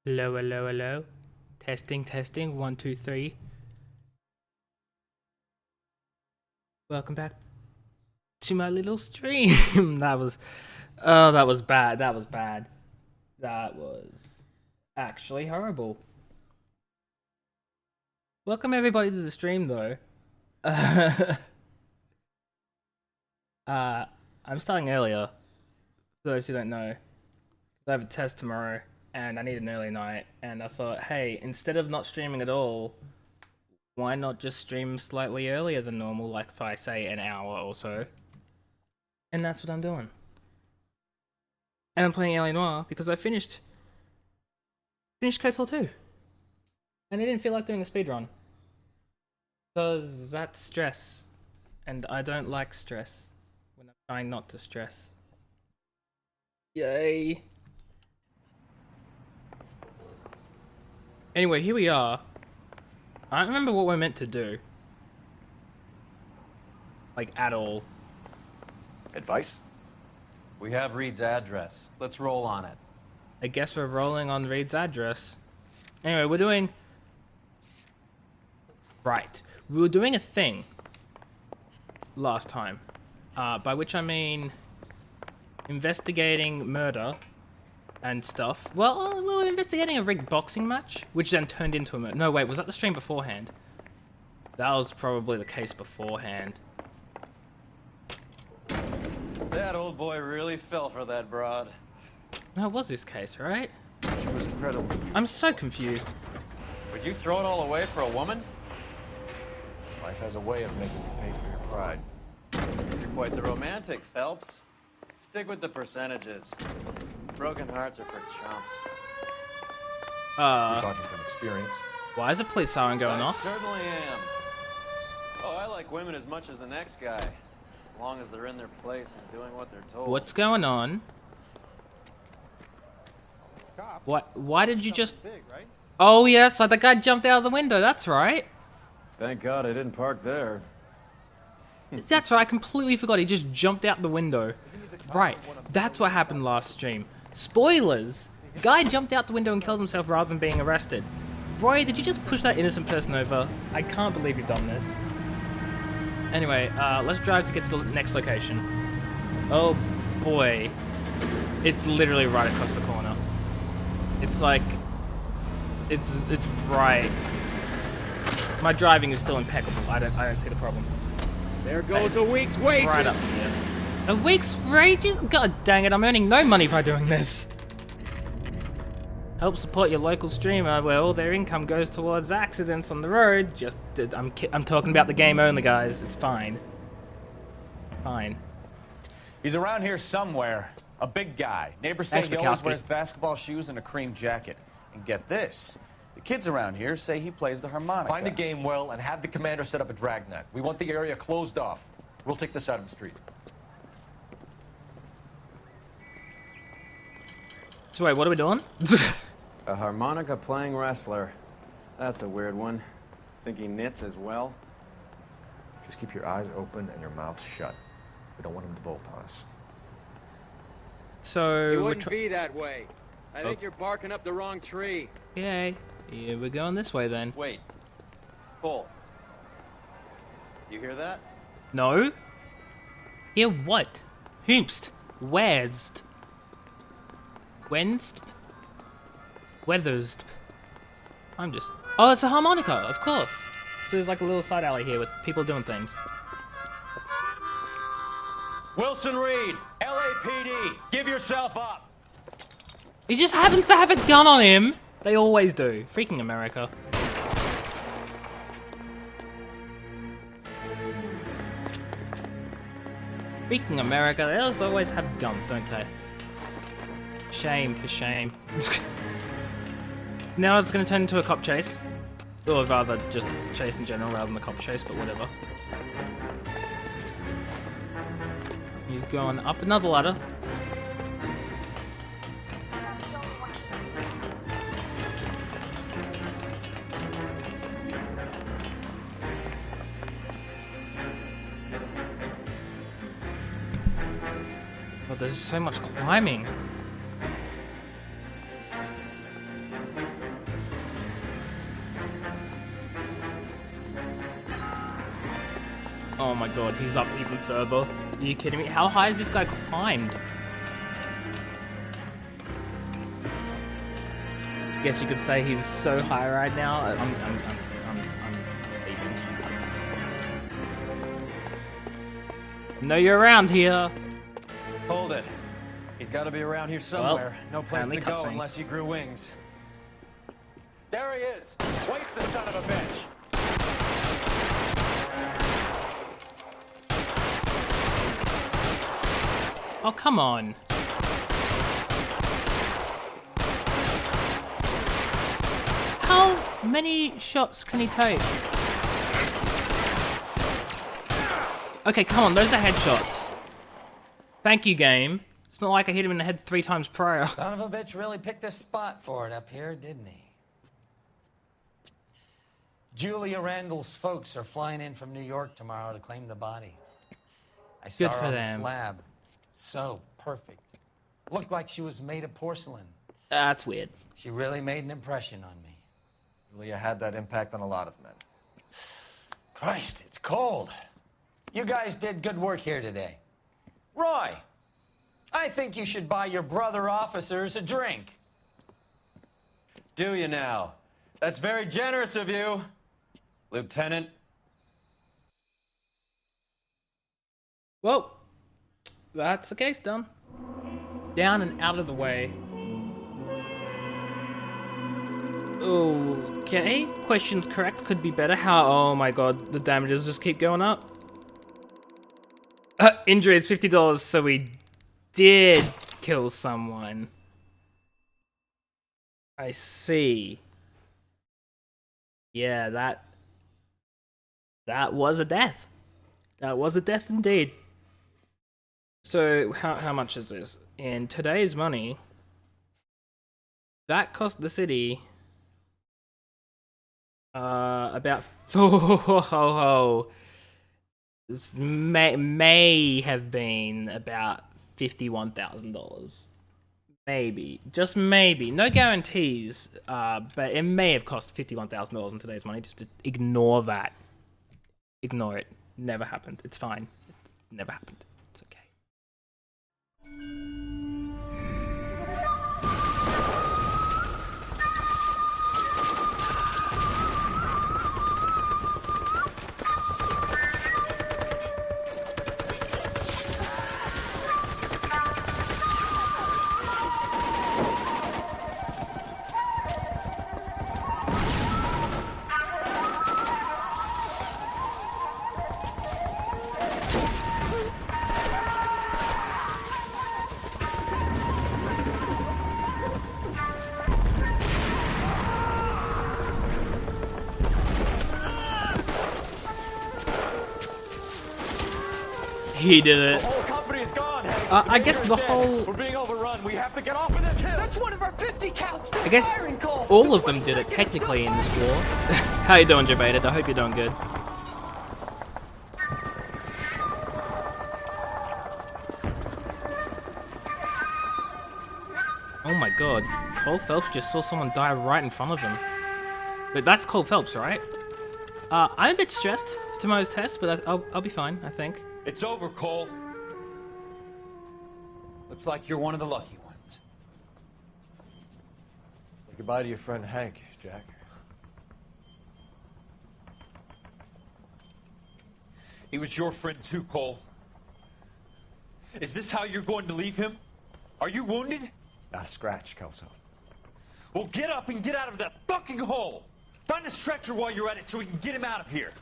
Hello, hello, hello. Testing, testing. 1, 2, 3. Welcome back to my little stream. that was bad. That was bad. That was actually horrible. Welcome everybody to the stream, though. I'm starting earlier. For those who don't know, I have a test tomorrow, and I need an early night. And I thought, hey, instead of not streaming at all, why not just stream slightly earlier than normal, like if I say an hour or so? And that's what I'm doing. And I'm playing Noire because I finished KOTOR 2. And I didn't feel like doing a speedrun. Because that's stress. And I don't like stress when I'm trying not to stress. Yay. Anyway, here we are. I don't remember what we're meant to do. Like, at all. Advice? We have Reed's address. Let's roll on it. I guess we're rolling on Reed's address. Anyway, we're doing... Right. We were doing a thing last time. By which I mean... investigating murder and stuff. Well, we were investigating a rigged boxing match, which then turned into a murder. No, wait, was that the stream beforehand? That was probably the case beforehand. That old boy really fell for that broad. No, it was this case, right? She was incredible. I'm so confused. Would you throw it all away for a woman? Life has a way of making you pay for your pride. You're quite the romantic, Phelps. Stick with the percentages. Broken hearts are for chumps. You're talking from experience. Why is a police siren going I off? certainly am. Oh, I like women as much as the next guy. As long as they're in their place and doing what they're told. What's going on? What? Why did you just... Oh, yeah, that's like the guy jumped out of the window. That's right. Thank God I didn't park there. That's right. I completely forgot. He just jumped out the window. Right. That's what happened last stream. Spoilers! Guy jumped out the window and killed himself rather than being arrested. Roy, did you just push that innocent person over? I can't believe you've done this. Anyway, let's drive to get to the next location. Oh, boy. It's literally right across the corner. It's like... It's right... My driving is still impeccable. I don't see the problem. There goes a week's wages. Right up here. A week's wages? God dang it, I'm earning no money by doing this. Help support your local streamer where all their income goes towards accidents on the road. Just, I'm talking about the game only, guys. It's fine. Fine. He's around here somewhere. A big guy. Neighbors say he always Bukowski. wears basketball shoes and a cream jacket. And get this. The kids around here say he plays the harmonica. Find the game well and have the commander set up a dragnet. We want the area closed off. We'll take this out of the street. So wait, what are we doing? A harmonica playing wrestler. That's a weird one. Think he knits as well? Just keep your eyes open and your mouth shut. We don't want him to bolt on us. So... It we're wouldn't be that way. I think you're barking up the wrong tree. Yay. Yeah, we're going this way then. Wait. Cole. You hear that? No? Hear what? Whomst? Where'st? Whenst? Weathersed? I'm just... Oh, it's a harmonica, of course. So there's like a little side alley here with people doing things. Wilson Reed, LAPD, give yourself up. He just happens to have a gun on him. They always do. Freaking America. Freaking America. They just always have guns, don't they? Shame for shame. Now it's going to turn into a cop chase. Or rather, just chase in general rather than the cop chase, but whatever. He's going up another ladder. Oh, there's so much climbing. Oh my god, he's up even further. Are you kidding me? How high has this guy climbed? Guess you could say he's so high right now. I'm leaving. No, you're around here. Hold it. He's got to be around here somewhere. No place to apparently go cutscene. unless he grew wings. There he is. Waste the son of a bitch. Oh, come on. How many shots can he take? Okay, come on, those are headshots. Thank you, game. It's not like I hit him in the head 3 times prior. Son of a bitch really picked a spot for it up here, didn't he? Julia Randall's folks are flying in from New York tomorrow to claim the body. I saw Good her for on them. the slab. So perfect. Looked like she was made of porcelain. That's weird. She really made an impression on me. Julia had that impact on a lot of men. Christ, it's cold. You guys did good work here today. Roy, I think you should buy your brother officers a drink. Do you now? That's very generous of you, Lieutenant. Well, that's the case done. Down and out of the way. Okay, questions correct, could be better. How? Oh my god, the damages just keep going up. Injury is $50, so we did kill someone. I see. Yeah, that was a death. That was a death indeed. So how much is this? In today's money, that cost the city about this may have been about $51,000. Maybe, just maybe. No guarantees, but it may have cost $51,000 in today's money. Just to ignore that. Ignore it. Never happened. It's fine. It never happened. It's okay. He did it. The whole company is gone, Hank. I guess the whole... We're being overrun. We have to get off of this hill. That's one of our 50 cal still I guess firing, Cole. all The of them did it 22nd is technically in still this war. How you doing, Javated? I hope you're doing good. Oh my god, Cole Phelps just saw someone die right in front of him. But that's Cole Phelps, right? I'm a bit stressed for tomorrow's test, but I'll be fine, I think. It's over, Cole. Looks like you're one of the lucky ones. Say goodbye to your friend Hank, Jack. He was your friend too, Cole. Is this how you're going to leave him? Are you wounded? Not a scratch, Kelso. Well, get up and get out of that fucking hole! Find a stretcher while you're at it so we can get him out of here.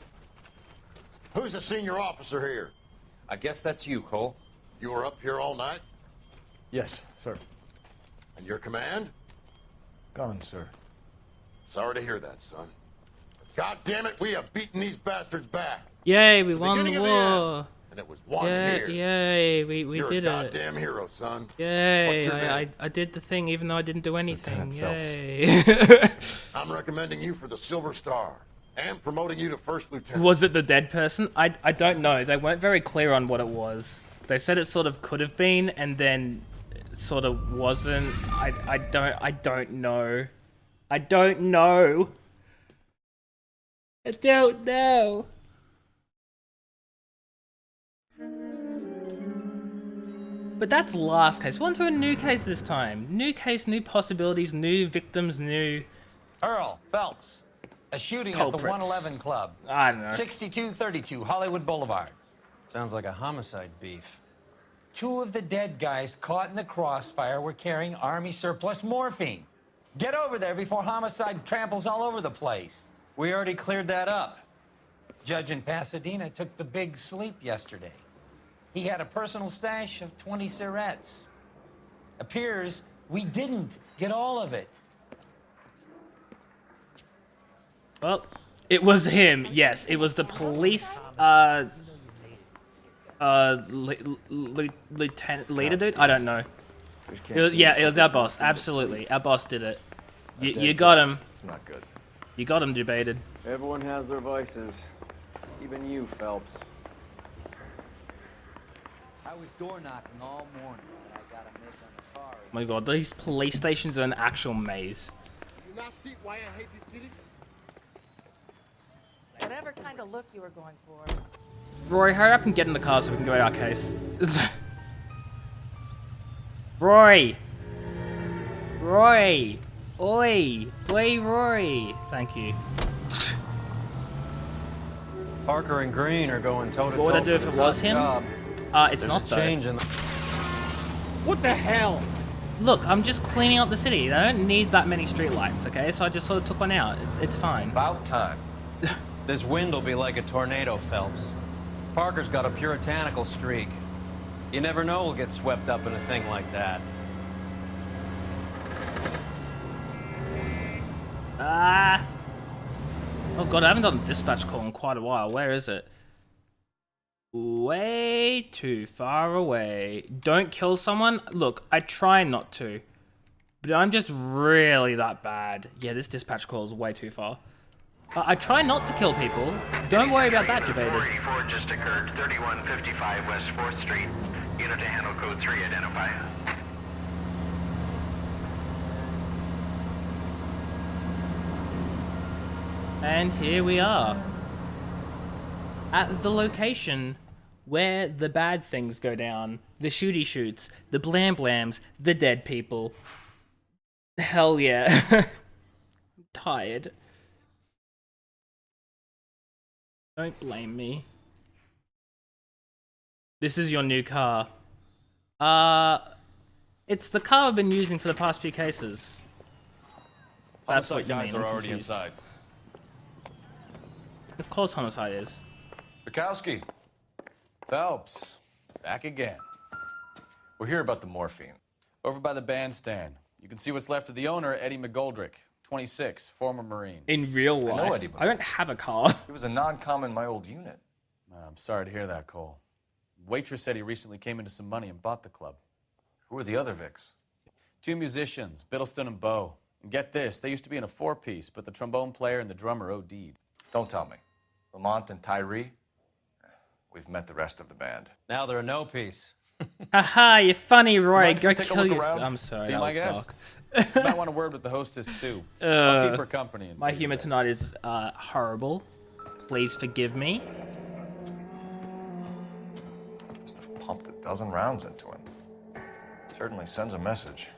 Who's the senior officer here? I guess that's you, Cole. You were up here all night? Yes, sir. And your command? Gone, sir. Sorry to hear that, son. God damn it, we have beaten these bastards back. Yay, It's we the won the beginning of the war! end, and it was won Yeah, here. yay, we You're did a it. goddamn hero, son. Yay, What's your name? I did the thing even though I didn't do anything. Lieutenant Phelps. Yay. I'm recommending you for the Silver Star and promoting you to first lieutenant. Was it the dead person? I don't know. They weren't very clear on what it was. They said it sort of could have been and then it sort of wasn't. I don't know. I don't know. I don't know. But that's last case. We're on to a new case this time. New case, new possibilities, new victims, new... Earl Phelps. A shooting at the Culprits. 111 Club. I don't know. 6232 Hollywood Boulevard. Sounds like a homicide beef. 2 of the dead guys caught in the crossfire were carrying Army surplus morphine. Get over there before homicide tramples all over the place. We already cleared that up. Judge in Pasadena took the big sleep yesterday. He had a personal stash of 20 cigarettes. Appears we didn't get all of it. Well, it was him. Yes, it was the police, lieutenant, leader dude? I don't know. It was, yeah, it was our boss. Absolutely. Our boss did it. You got him. It's not good. You got him debated. Everyone has their vices. Even you, Phelps. I was door knocking all morning, and I got a miss on the car. Oh my god, these police stations are an actual maze. You not see why I hate this city? Whatever kind of look you were going for. Roy, hurry up and get in the car so we can go to our case. Roy! Roy! Oi! Oi, Roy! Thank you. Parker and Green are going toe to toe. What would I do if it was him? It's not though. Change in the... What the hell? Look, I'm just cleaning up the city. I don't need that many streetlights, okay? So I just sort of took one out. It's fine. About time. This wind will be like a tornado, Phelps. Parker's got a puritanical streak. You never know we'll get swept up in a thing like that. Ah! Oh god, I haven't done a dispatch call in quite a while. Where is it? Way too far away. Don't kill someone? Look, I try not to. But I'm just really that bad. Yeah, this dispatch call is way too far. I try not to kill people. Don't worry about that, debated. 484 just occurred, 3155 West 4th Street. Unit to handle code 3, identify. And here we are. At the location where the bad things go down. The shooty shoots, the blam blams, the dead people. Hell yeah. I'm tired. Don't blame me. This is your new car. It's the car I've been using for the past few cases. That's what you guys mean. are I'm already confused. inside. Of course homicide is. Bukowski, Phelps, back again. we're here about the morphine. Over by the bandstand. You can see what's left of the owner, Eddie McGoldrick, 26, former Marine. In real life. know Eddie I don't have a car. He was a non-com in my old unit. I'm sorry to hear that, Cole. Waitress said he recently came into some money and bought the club. Who are the other Vics? 2 musicians, Biddleston and Bo. And get this, they used to be in a 4-piece, but the trombone player and the drummer OD'd. Don't tell me. Lamont and Tyree? We've met the rest of the band. Now they're a no-piece. Haha, you're funny, Roy. Mind if Go we take a kill look yourself. around? I'm sorry, Be that my was dark. guest. You might want a word with the hostess, too. I'll keep her company. until My you're humor ready. tonight is horrible. Please forgive me. Must have pumped a dozen rounds into him. Certainly sends a message.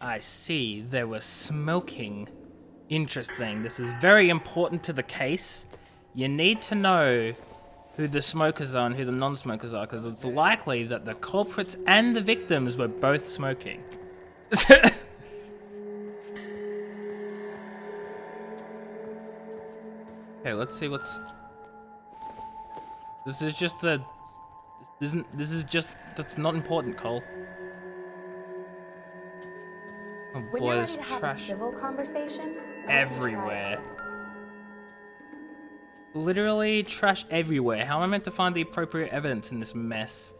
I see. They were smoking. Interesting. This is very important to the case. You need to know who the smokers are and who the non-smokers are, because it's likely that the culprits and the victims were both smoking. Okay, let's see what's... This is just the... This is just... That's not important, Cole. Oh When boy, you're there's ready to have a trash civil conversation, everywhere. Literally trash everywhere. How am I meant to find the appropriate evidence in this mess?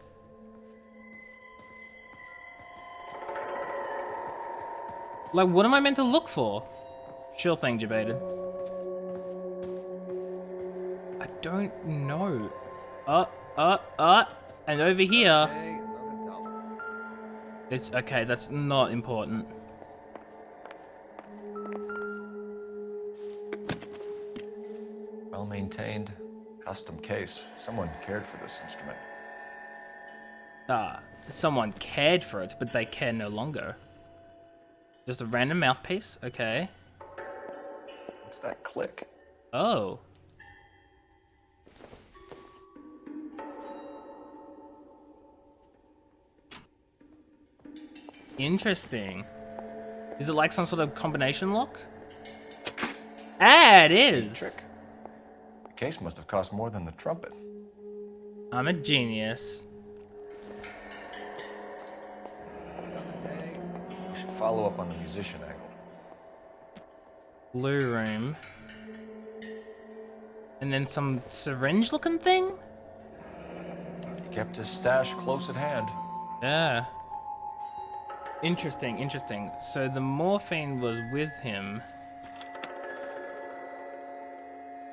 Like, what am I meant to look for? Sure thing, debated. I don't know. And over here... It's okay, that's not important. Well, Well-maintained, custom case. Someone cared for this instrument. Someone cared for it, but they care no longer. Just a random mouthpiece, okay. What's that click? Oh. Interesting. Is it like some sort of combination lock? Ah, it is. Trick. The case must have cost more than the trumpet. I'm a genius. We should follow up on the musician angle. Blue room. And then some syringe-looking thing? He kept his stash close at hand. Yeah. Interesting, interesting. So the morphine was with him.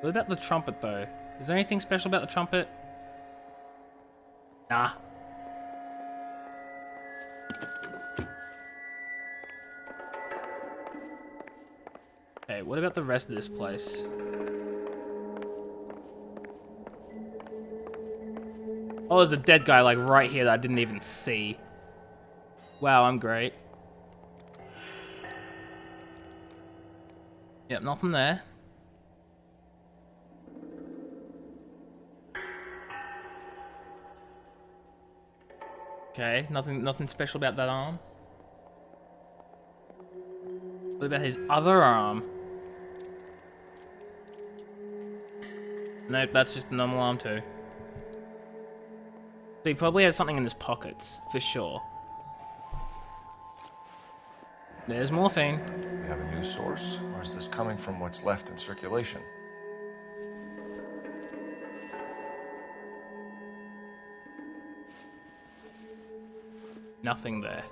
What about the trumpet, though? Is there anything special about the trumpet? Nah. Okay, what about the rest of this place? Oh, there's a dead guy, like, right here that I didn't even see. Wow, I'm great. Yep, nothing there. Okay, nothing special about that arm. What about his other arm? Nope, that's just a normal arm too. So he probably has something in his pockets, for sure. There's morphine. We have a new source, or is this coming from what's left in circulation? Nothing there.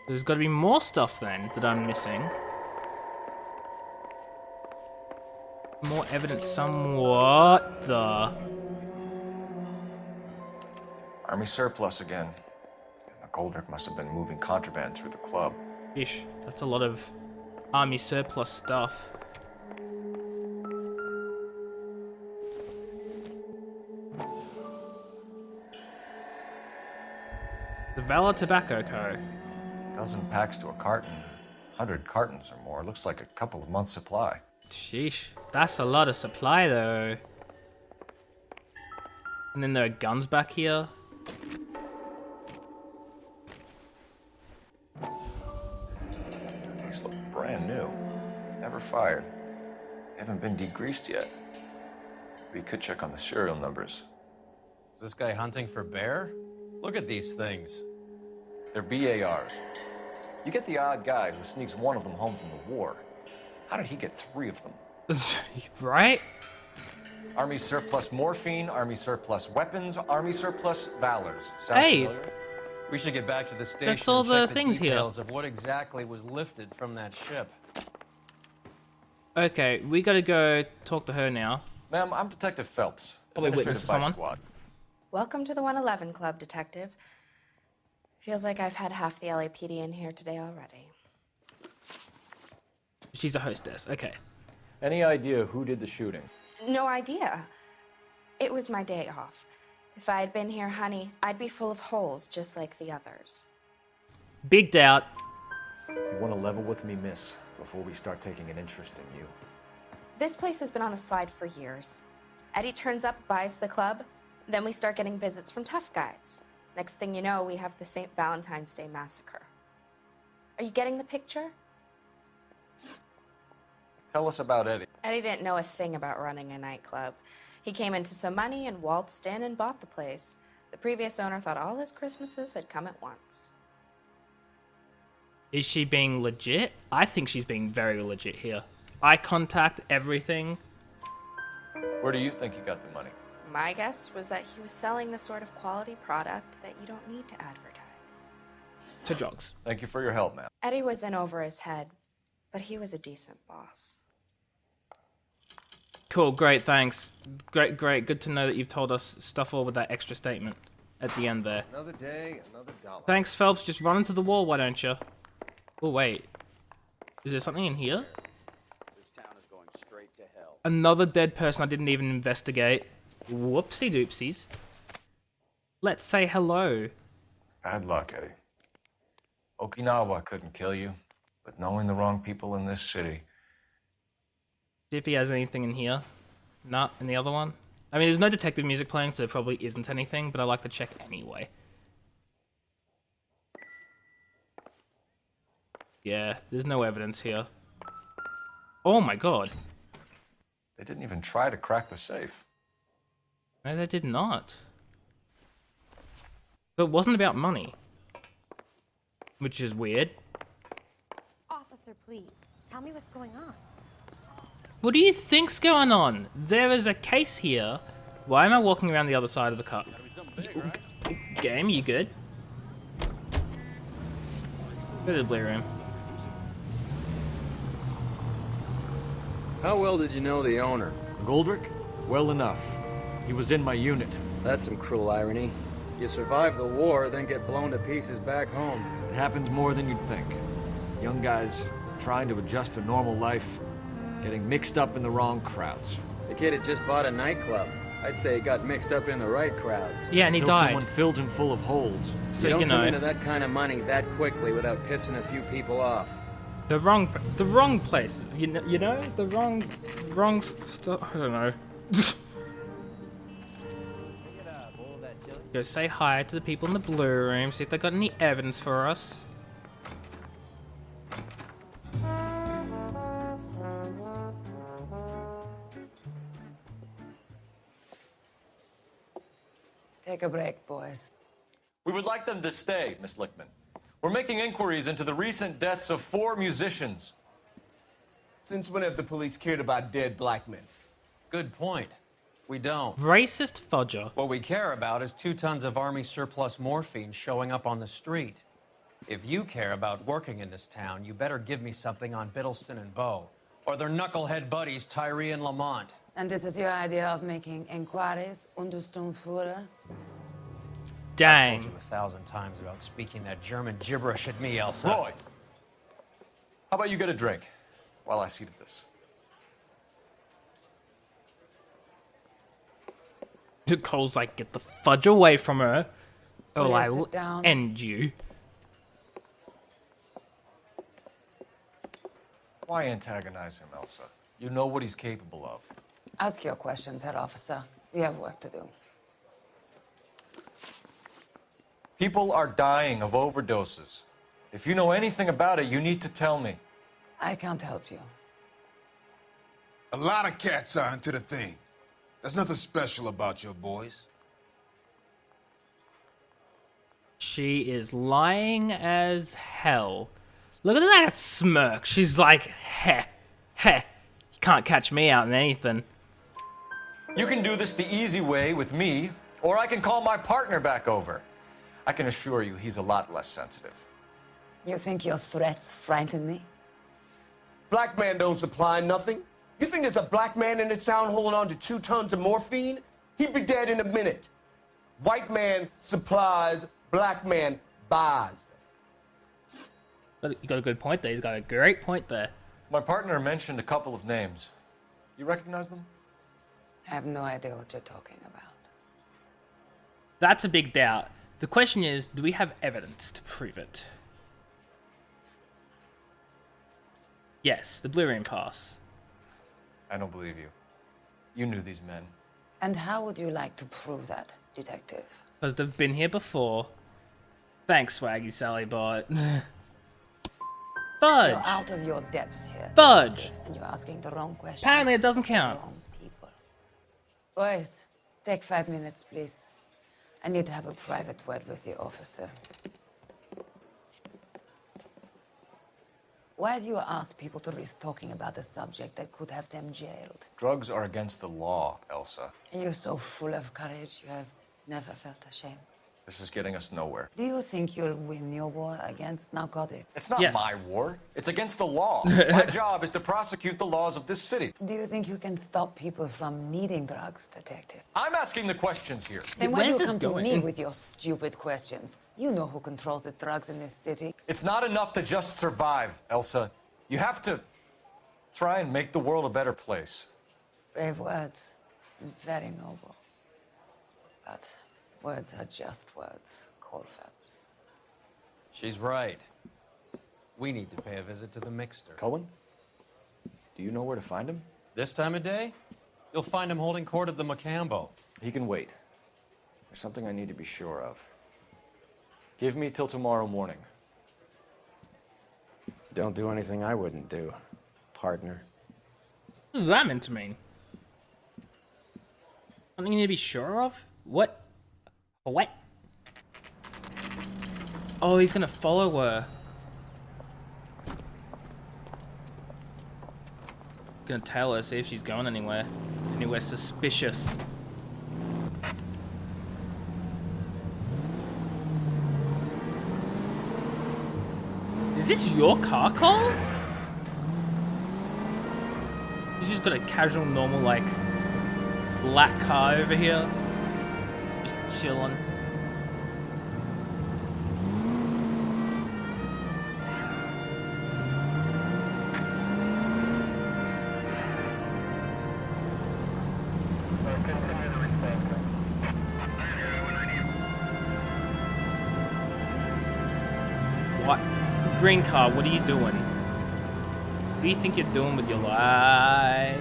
There's got to be more stuff then that I'm missing. More evidence somewhat. The Army surplus again. McGoldrick must have been moving contraband through the club. ish. That's a lot of army surplus stuff. The Valor Tobacco Co. Dozen packs to a carton. 100 cartons or more. Looks like a couple of months' supply. Sheesh. That's a lot of supply, though. And then there are guns back here. These look brand new. Never fired. They haven't been degreased yet. We could check on the serial numbers. Is this guy hunting for bear? Look at these things. They're BARs. You get the odd guy who sneaks one of them home from the war. How did he get 3 of them? Right? Army surplus morphine, Army surplus weapons, Army surplus valors. Sound Hey! familiar? We should get back to the station That's all and check the things here. details of what exactly was lifted from that ship. Okay, we gotta go talk to her now. Ma'am, I'm Detective Phelps. Probably Administrative witness Vice someone. Squad. Welcome to the 111 Club, Detective. Feels like I've had half the LAPD in here today already. She's a hostess. Okay. Any idea who did the shooting? No idea. It was my day off. If I had been here, honey, I'd be full of holes just like the others. Big doubt. You want to level with me, miss, before we start taking an interest in you. This place has been on the slide for years. Eddie turns up, buys the club, then we start getting visits from tough guys. Next thing you know, we have the St. Valentine's Day massacre. Are you getting the picture? Tell us about Eddie. Eddie didn't know a thing about running a nightclub. He came into some money and waltzed in and bought the place. The previous owner thought all his Christmases had come at once. Is she being legit? I think she's being very legit here. Eye contact, everything. Where do you think he got the money? My guess was that he was selling the sort of quality product that you don't need to advertise. To drugs. Thank you for your help, ma'am. Eddie was in over his head, but he was a decent boss. Cool, great, thanks. Great, good to know that you've told us stuff all with that extra statement at the end there. Another day, another dollar. Thanks, Phelps. Just run into the wall, why don't you? Oh, wait. Is there something in here? This town another dead person I didn't even investigate. Whoopsie doopsies. Let's say hello. Bad luck, Eddie. Okinawa couldn't kill you, but knowing the wrong people in this city. See if he has anything in here. Not in the other one. I mean, there's no detective music playing, so there probably isn't anything, but I like to check anyway. Yeah, there's no evidence here. Oh my god. They didn't even try to crack the safe. No, they did not. So it wasn't about money. Which is weird. Officer, please, tell me what's going on. What do you think's going on? There is a case here. Why am I walking around the other side of the car? Game, you good? Go to the blue room. How well did you know the owner? Goldrick? Well enough. He was in my unit. That's some cruel irony. You survive the war, then get blown to pieces back home. It happens more than you'd think. Young guys trying to adjust to normal life, getting mixed up in the wrong crowds. The kid had just bought a nightclub. I'd say he got mixed up in the right crowds. Yeah, and he Until died. Someone filled him full of holes. So, you don't know, come into that kind of money that quickly without pissing a few people off. the wrong places. You know, the wrong stuff. I don't know. Go say hi to the people in the blue room, see if they got any evidence for us. Take a break, boys. We would like them to stay, Miss Lickman. We're making inquiries into the recent deaths of 4 musicians. Since when have the police cared about dead black men? Good point. We don't. Racist fudger. What we care about is 2 tons of Army surplus morphine showing up on the street. If you care about working in this town, you better give me something on Biddleston and Bow, or their knucklehead buddies Tyree and Lamont. And this is your idea of making inquiries, Untersturmführer? Dang. I told you 1,000 times about speaking that German gibberish at me, Elsa. Roy, how about you get a drink while I see to this? Cole's like, get the fudge away from her, or Will you I sit will down? end you. Why antagonize him, Elsa? You know what he's capable of. Ask your questions, head officer. We have work to do. People are dying of overdoses. If you know anything about it, you need to tell me. I can't help you. A lot of cats are into the thing. There's nothing special about your boys. She is lying as hell. Look at that smirk. She's like, heh, heh. You can't catch me out in anything. You can do this the easy way with me, or I can call my partner back over. I can assure you he's a lot less sensitive. You think your threats frighten me? Black man don't supply nothing. You think there's a black man in this town holding on to 2 tons of morphine? He'd be dead in a minute. White man supplies, black man buys. You got a good point there. He's got a great point there. My partner mentioned a couple of names. You recognize them? I have no idea what you're talking about. That's a big doubt. The question is, do we have evidence to prove it? Yes, the Blue Room pass. I don't believe you. You knew these men. And how would you like to prove that, detective? Because they've been here before. Thanks, Swaggy Sally Bot. Fudge! You're out of your depths here. Fudge! detective, and you're asking the wrong question. Apparently it doesn't count. Boys, take 5 minutes, please. I need to have a private word with the officer. Why do you ask people to risk talking about a subject that could have them jailed? Drugs are against the law, Elsa. You're so full of courage, you have never felt ashamed. This is getting us nowhere. Do you think you'll win your war against narcotics? It's not my war. It's against the law. My job is to prosecute the laws of this city. Do you think you can stop people from needing drugs, detective? I'm asking the questions here. Then why do you come to me with your stupid questions? You know who controls the drugs in this city. It's not enough to just survive, Elsa. You have to try and make the world a better place. Brave words. Very noble. But words are just words, Cole Phelps. She's right. We need to pay a visit to the Mixter. Cohen? Do you know where to find him? This time of day? You'll find him holding court at the Macambo. He can wait. There's something I need to be sure of. Give me till tomorrow morning. Don't do anything I wouldn't do, partner. What is that meant to mean? Something you need to be sure of? What? What? Oh, he's gonna follow her. Gonna tail her, see if she's going anywhere. Anywhere suspicious. Is this your car, Cole? You just got a casual, normal, like, black car over here. Just chilling. What? Green car, what are you doing? What do you think you're doing with your life?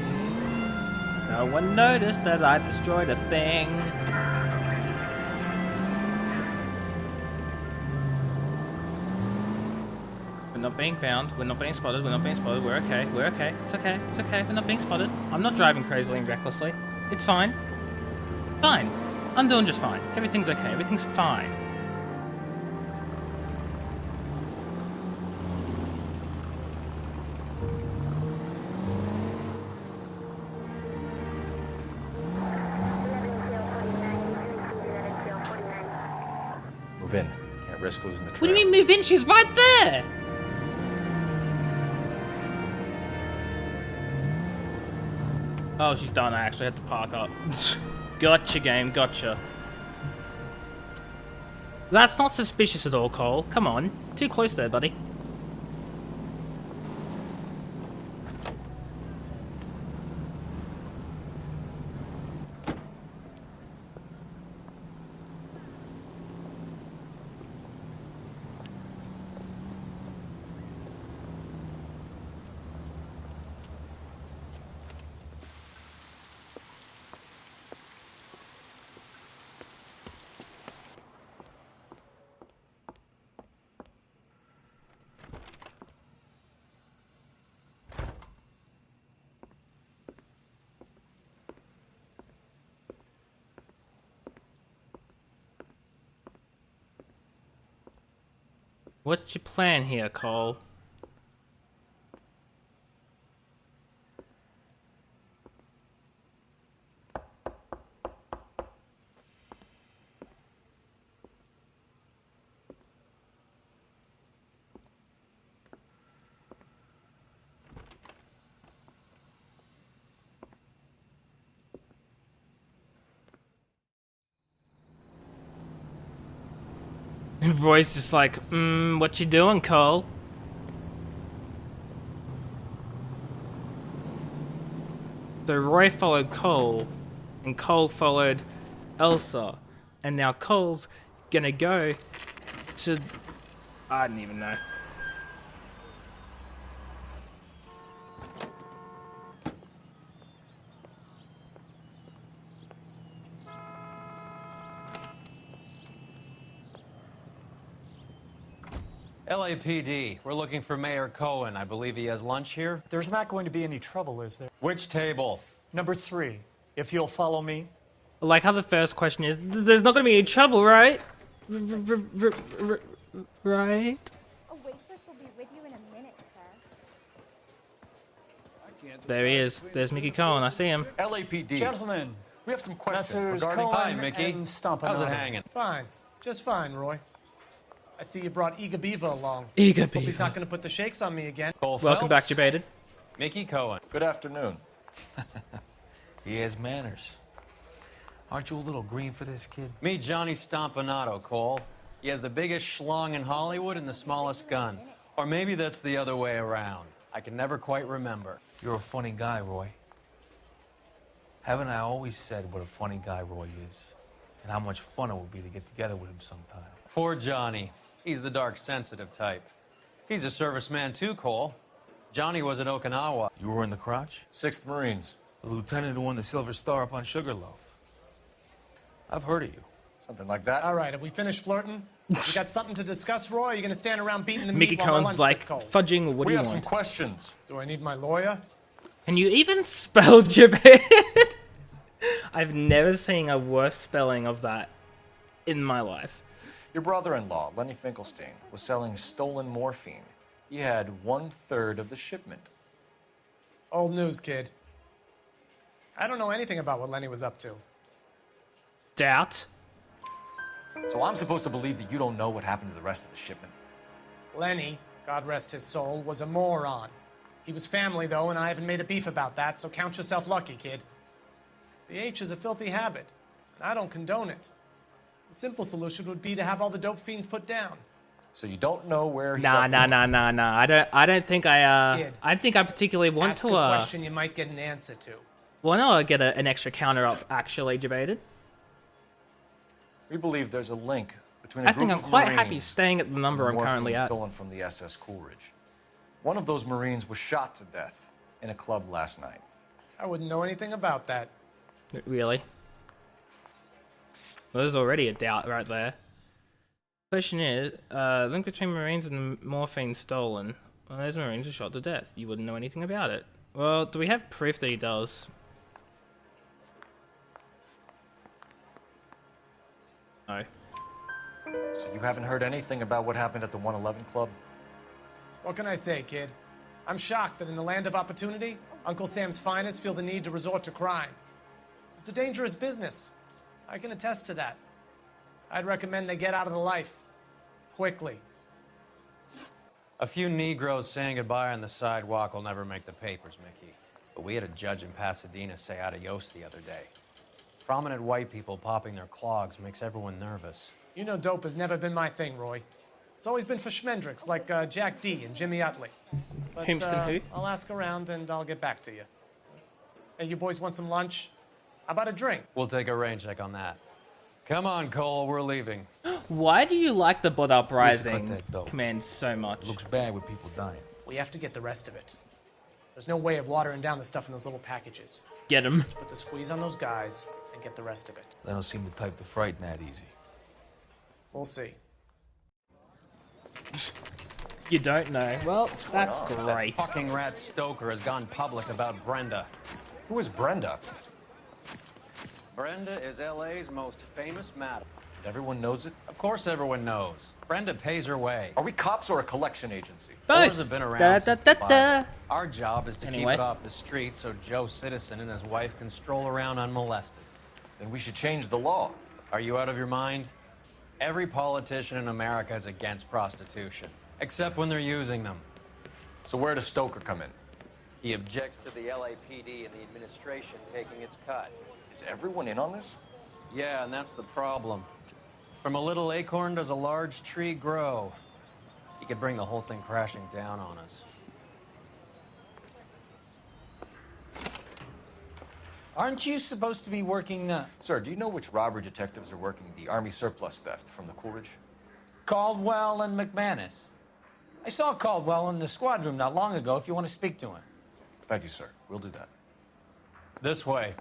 No one noticed that I destroyed a thing. We're not being found. We're not being spotted. We're not being spotted. We're okay. We're okay. It's okay. It's okay. We're not being spotted. I'm not driving crazily and recklessly. It's fine. Fine. I'm doing just fine. Everything's okay. Everything's fine. Move in. Can't risk losing the trail. What do you mean move in? She's right there! Oh, she's done. I actually had to park up. Gotcha, game. Gotcha. That's not suspicious at all, Cole. Come on. Too close there, buddy. What's your plan here, Cole? Roy's just like, what you doing, Cole? So Roy followed Cole, and Cole followed Elsa, and now Cole's gonna go to... I didn't even know. LAPD, we're looking for Mayor Cohen. I believe he has lunch here. There's not going to be any trouble, is there? Which table? Number 3, if you'll follow me. Like how the first question is, there's not gonna be any trouble, right? Right? A waitress will be with you in a minute, sir. There he is. There's Mickey Cohen. I see him. LAPD. Gentlemen, We have some questions Messrs. regarding... Cohen Hi, Mickey. and Stompanato. How's it hanging? Fine. Just fine, Roy. I see you brought Iga Beaver along. Iga Hope he's Beaver. not going to put the shakes on me again. Cole Welcome back, Phelps. Debated. Mickey Cohen. Good afternoon. He has manners. Aren't you a little green for this kid? Meet Johnny Stompanato, Cole. He has the biggest schlong in Hollywood and the smallest gun. Or maybe that's the other way around. I can never quite remember. You're a funny guy, Roy. Haven't I always said what a funny guy Roy is? And how much fun it would be to get together with him sometime? Poor Johnny. He's the dark, sensitive type. He's a serviceman too, Cole. Johnny was at Okinawa. You were in the crotch? 6th Marines. The lieutenant who won the Silver Star up on Sugarloaf. I've heard of you. Something like that. All right, have we finished flirting? You got something to discuss, Roy? Or are you going to stand around beating the Mickey meat while my Cohen's lunch like, gets cold? fudging, what do We you have some want? questions. Do I need my lawyer? Can you even spell Japan? I've never seen a worse spelling of that in my life. Your brother-in-law, Lenny Finkelstein, was selling stolen morphine. He had 1/3 of the shipment. Old news, kid. I don't know anything about what Lenny was up to. Doubt. So I'm supposed to believe that you don't know what happened to the rest of the shipment? Lenny, God rest his soul, was a moron. He was family, though, and I haven't made a beef about that, so count yourself lucky, kid. The H is a filthy habit, and I don't condone it. The simple solution would be to have all the dope fiends put down. So you don't know where he Nah. I don't think Kid, I think I particularly want Ask to a question you might get an answer to. want to get an extra counter up actually debated. We believe there's a link between I think I'm quite happy staying at the number I'm currently at. stolen from the SS Coolidge. One of those Marines was shot to death in a club last night. I wouldn't know anything about that. Really? Well, there's already a doubt right there. Question is, link between Marines and morphine stolen. Well, those Marines are shot to death. You wouldn't know anything about it. Well, do we have proof that he does? No. So you haven't heard anything about what happened at the 111 Club? What can I say, kid? I'm shocked that in the land of opportunity, Uncle Sam's finest feel the need to resort to crime. It's a dangerous business. I can attest to that. I'd recommend they get out of the life. Quickly. A few Negroes saying goodbye on the sidewalk will never make the papers, Mickey. But we had a judge in Pasadena say adios the other day. Prominent white people popping their clogs makes everyone nervous. You know dope has never been my thing, Roy. It's always been for schmendricks like Jack D and Jimmy Utley. But who? I'll ask around and I'll get back to you. Hey, you boys want some lunch? How about a drink? We'll take a rain check on that. Come on, Cole, we're leaving. Why do you like the Blood We have to cut Uprising that dope. command so much? It looks bad with people dying. We have to get the rest of it. There's no way of watering down the stuff in those little packages. Get him. Put the squeeze on those guys and get the rest of it. They don't seem to type the frighten that easy. We'll see. You don't know. Well, that's That great. fucking rat Stoker has gone public about Brenda. Who is Brenda? Brenda is LA's most famous madam. Everyone knows it? Of course everyone knows. Brenda pays her way. Are we cops or a collection agency? Wars have been around Da, since da, the da, Bible. da. Our job is to keep Anyway. it off the street so Joe Citizen and his wife can stroll around unmolested. Then we should change the law. Are you out of your mind? Every politician in America is against prostitution, except when they're using them. So where does Stoker come in? He objects to the LAPD and the administration taking its cut. Is everyone in on this? Yeah, and that's the problem. From a little acorn does a large tree grow. He could bring the whole thing crashing down on us. Aren't you supposed to be working Sir, do you know which robbery detectives are working the Army surplus theft from the Coolidge? Caldwell and McManus? I saw Caldwell in the squad room not long ago if you want to speak to him. Thank you, sir. We'll do that. This way.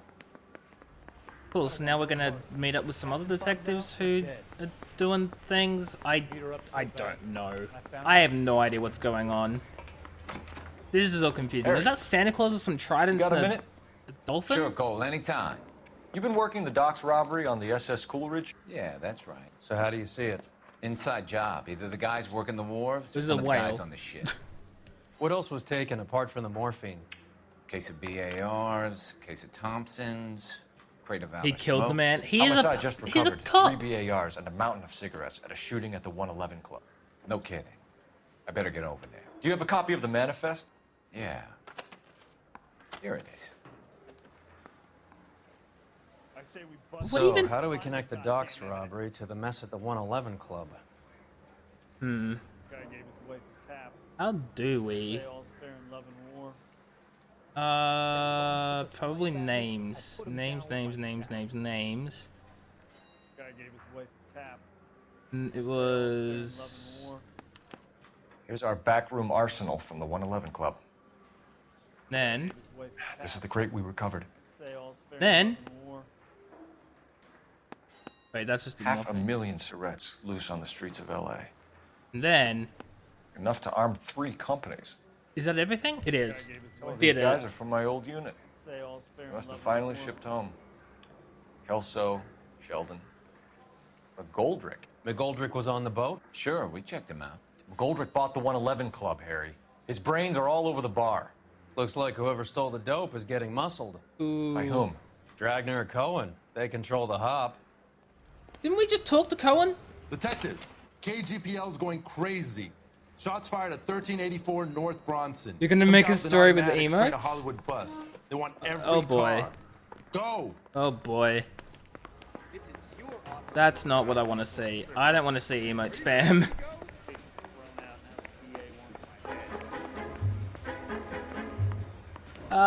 Cool, so now we're gonna meet up with some other detectives who are doing things. I don't know. I have no idea what's going on. This is all confusing. Eric. Is that Santa Claus with some tridents You got a and minute? a dolphin? Sure, Cole, anytime. You've been working the docks robbery on the SS Coolidge? Yeah, that's right. So how do you see it? Inside job. Either the guys working the wharves or This is some a of the guys whale. on the ship. What else was taken apart from the morphine? Case of BARs, case of Thompsons, crate of He killed the smokes. man. He is Homicide just he's a recovered cop. 3 BARs and a mountain of cigarettes at a shooting at the 111 Club. No kidding. I better get over there. Do you have a copy of the manifest? Yeah. Here it is. So, how do we connect the docks robbery to the mess at the 111 Club? How do we? Probably names. Names. It was... Here's our backroom arsenal from the 111 Club. Then... This is the crate we recovered. Then... Wait, that's just... Half a million Surrettes loose on the streets of LA. And then... Enough to arm 3 companies. Is that everything? It is. These guys are from my old unit. They must have finally shipped home. Kelso, Sheldon. McGoldrick. McGoldrick was on the boat? Sure, we checked him out. McGoldrick bought the 111 Club, Harry. His brains are all over the bar. Looks like whoever stole the dope is getting muscled. Ooh. By whom? Dragner or Cohen. They control the hop. Didn't we just talk to Cohen? Detectives, KGPL's going crazy. Shots fired at 1384 North Bronson. You're gonna make a story with the emotes? A Hollywood bus. They want every Oh boy. car. Go. Oh boy. That's not what I want to see. I don't want to see emote spam.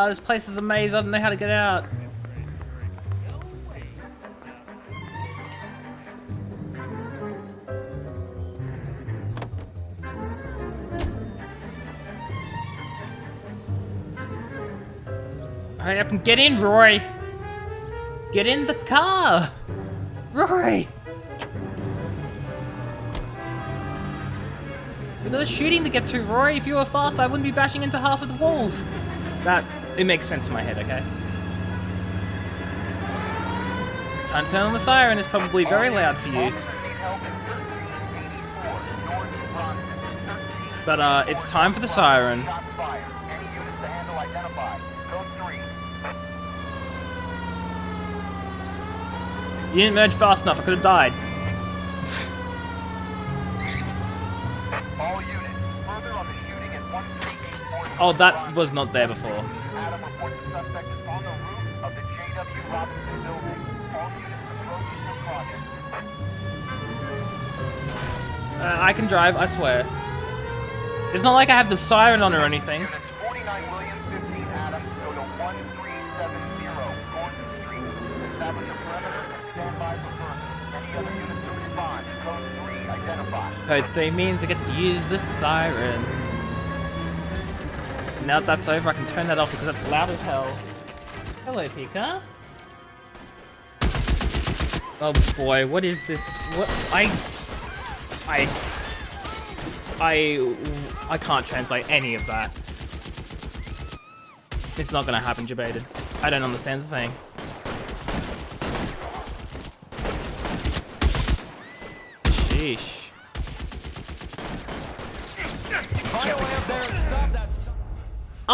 This place is a maze. I don't know how to get out. Hurry up and get in, Roy! Get in the car! Roy! We've got a shooting to get to, Roy. If you were fast, I wouldn't be bashing into half of the walls. It makes sense in my head, okay? Time to turn on the siren is probably very loud for you. But, it's time for the siren. You didn't merge fast enough, I could have died. Oh, that was not there before. I can drive, I swear. It's not like I have the siren on or anything. Code 3 means I get to use the siren. Now that that's over, I can turn that off because that's loud as hell. Hello, Pika. Oh boy, what is this? What? I can't translate any of that. It's not gonna happen, Jebaited. I don't understand the thing. Sheesh.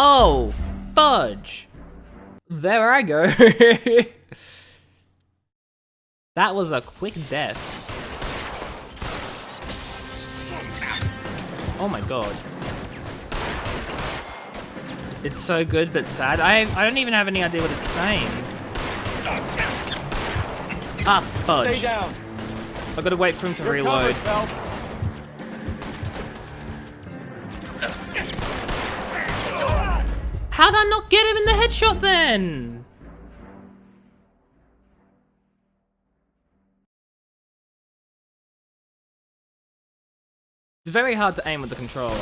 Oh, fudge. There I go. That was a quick death. Oh my god. It's so good but sad. I don't even have any idea what it's saying. Ah, fudge. Stay down. I've got to wait for him to reload. How'd I not get him in the headshot then? It's very hard to aim with the controller.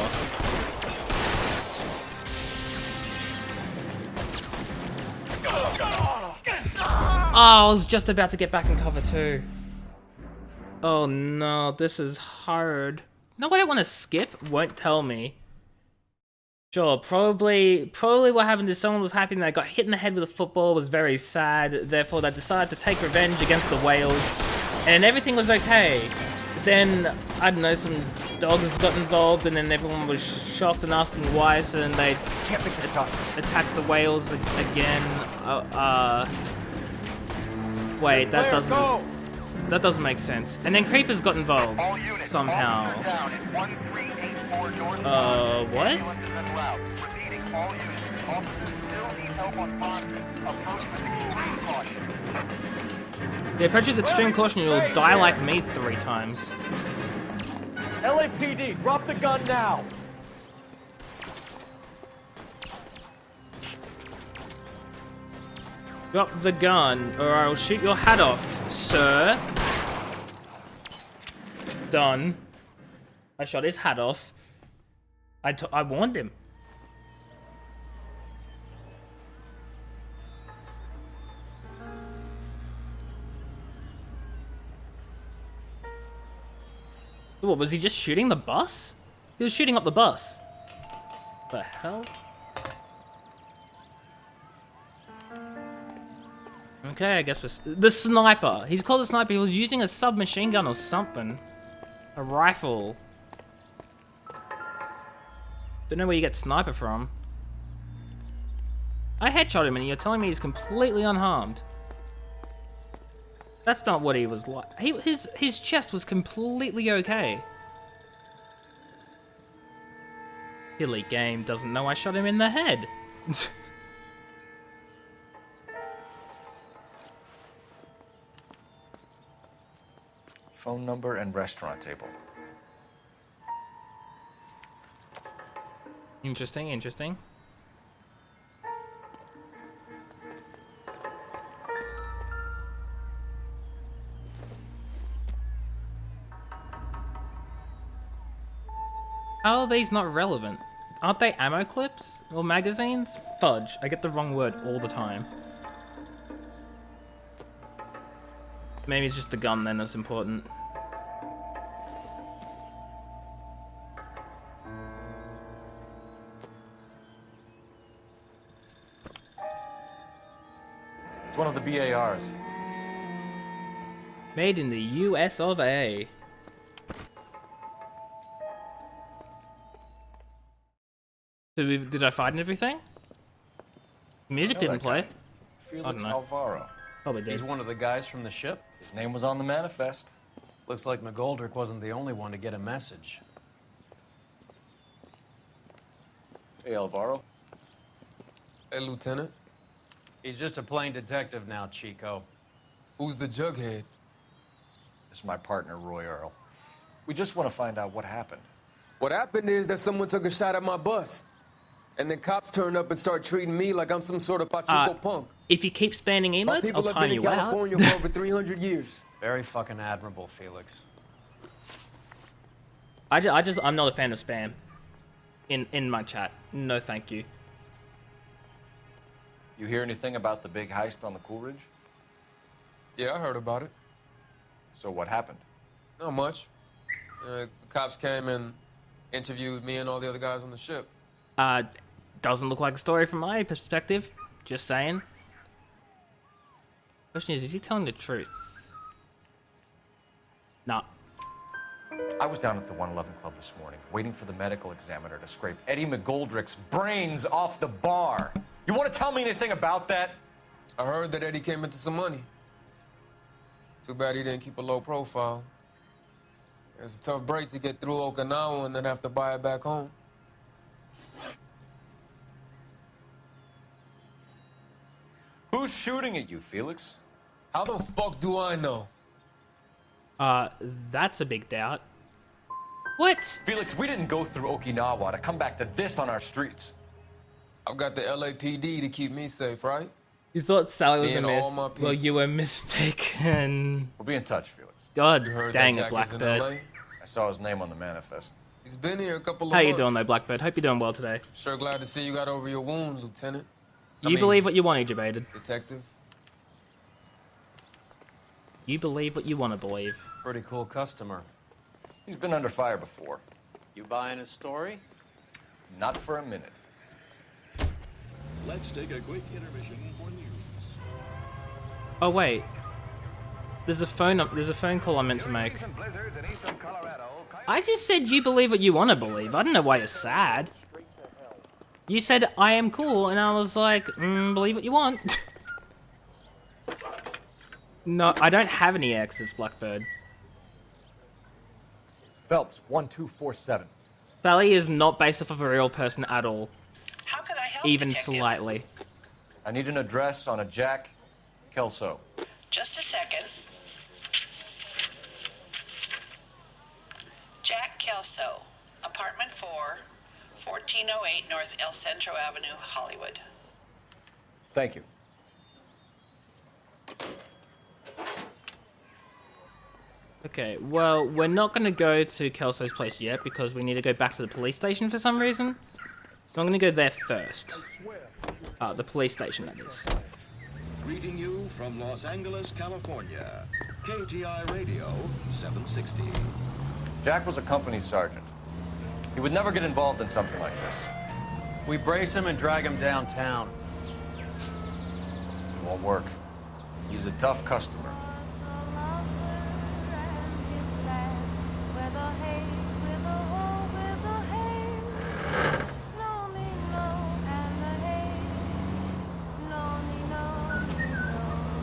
Oh, I was just about to get back in cover too. Oh no, this is hard. No, I don't want to skip. Won't tell me. Sure, probably what happened is someone was happy and they got hit in the head with a football, was very sad, therefore they decided to take revenge against the whales, and everything was okay. But then, I don't know, some dogs got involved and then everyone was shocked and asking why, so then they attacked the whales again. Wait, that doesn't make sense. And then creepers got involved somehow. What? Yeah, approach with extreme caution, you'll die like me 3 times. LAPD, drop the gun now. Drop the gun, or I'll shoot your hat off, sir. Done. I shot his hat off. I warned him. What, was he just shooting the bus? He was shooting up the bus. The hell? Okay, I guess we're... The sniper! He's called a sniper. He was using a submachine gun or something. A rifle. Don't know where you get sniper from. I headshot him and you're telling me he's completely unharmed. That's not what he was like. His chest was completely okay. Silly game doesn't know I shot him in the head. Phone number and restaurant table. Interesting, interesting. How are these not relevant? Aren't they ammo clips? Or magazines? Fudge. I get the wrong word all the time. Maybe it's just the gun then that's important. It's one of the BARs. Made in the US of A. Did I find everything? Music didn't play. Felix Alvaro. Probably did. He's one of the guys from the ship? His name was on the manifest. Looks like McGoldrick wasn't the only one to get a message. Hey, Alvaro. Hey, Lieutenant. He's just a plain detective now, Chico. Who's the jughead? This is my partner, Roy Earl. We just want to find out what happened. What happened is that someone took a shot at my bus. And then cops turned up and start treating me like I'm some sort of Pachuco punk. If you keep spamming emotes, I'll time you out. People have been in California for over 300 years. Very fucking admirable, Felix. I'm not a fan of spam. In my chat. No, thank you. You hear anything about the big heist on the Coolidge? Yeah, I heard about it. So what happened? Not much. The cops came and interviewed me and all the other guys on the ship. Doesn't look like a story from my perspective. Just saying. Question is he telling the truth? Nah. I was down at the 111 Club this morning, waiting for the medical examiner to scrape Eddie McGoldrick's brains off the bar. You want to tell me anything about that? I heard that Eddie came into some money. Too bad he didn't keep a low profile. It was a tough break to get through Okinawa and then have to buy it back home. Who's shooting at you, Felix? How the fuck do I know? That's a big doubt. What? Felix, we didn't go through Okinawa to come back to this on our streets. I've got the LAPD to keep me safe, right? You thought Sally was Me a and myth. all my people. Well, you were mistaken. We'll be in touch, Felix. God You heard dang that it, Jack is in Blackbird. LA? I saw his name on the manifest. He's been here a couple of How months. you doing, though, Blackbird? Hope you're doing well today. Sure glad to see you got over your wound, Lieutenant. You believe what you want, Ejabated. Detective. You believe what you want to believe. Pretty cool customer. He's been under fire before. You buying his story? Not for a minute. Let's take a quick intermission for news. Oh wait, there's a phone call I meant to make. I just said you believe what you want to believe. I don't know why you're sad. You said I am cool, and I was like, believe what you want. No, I don't have any exes, Blackbird. Phelps, 1247. Sally is not based off of a real person at all. How can I help? Even slightly. I need an address on a Jack Kelso. Just a second. Jack Kelso, apartment 4, 1408 North El Centro Avenue, Hollywood. Thank you. Okay, well, we're not going to go to Kelso's place yet because we need to go back to the police station for some reason. So I'm going to go there first. The police station, that is. Greeting you from Los Angeles, California. KGI Radio 760. Jack was a company sergeant. He would never get involved in something like this. We brace him and drag him downtown. It won't work. He's a tough customer.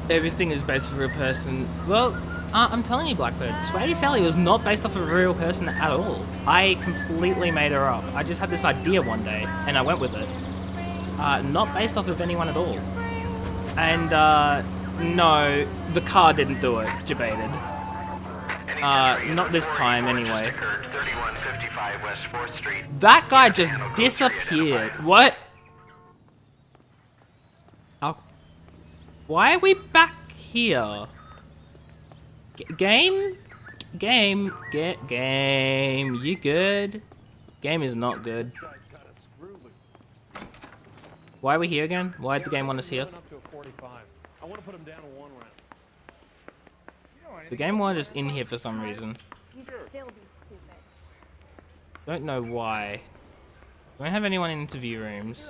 Everything is based off a real person. Well, I'm telling you, Blackbird, Swaggy Sally was not based off of a real person at all. I completely made her up. I just had this idea one day, and I went with it. Not based off of anyone at all. And, no, the car didn't do it, debated. Not this time, anyway. That guy just disappeared. What? Oh. Why are we back here? Game? Game? Game? You good? Game is not good. Why are we here again? Why did the game want us here? The game wanted us in here for some reason. Don't know why. Don't have anyone in interview rooms.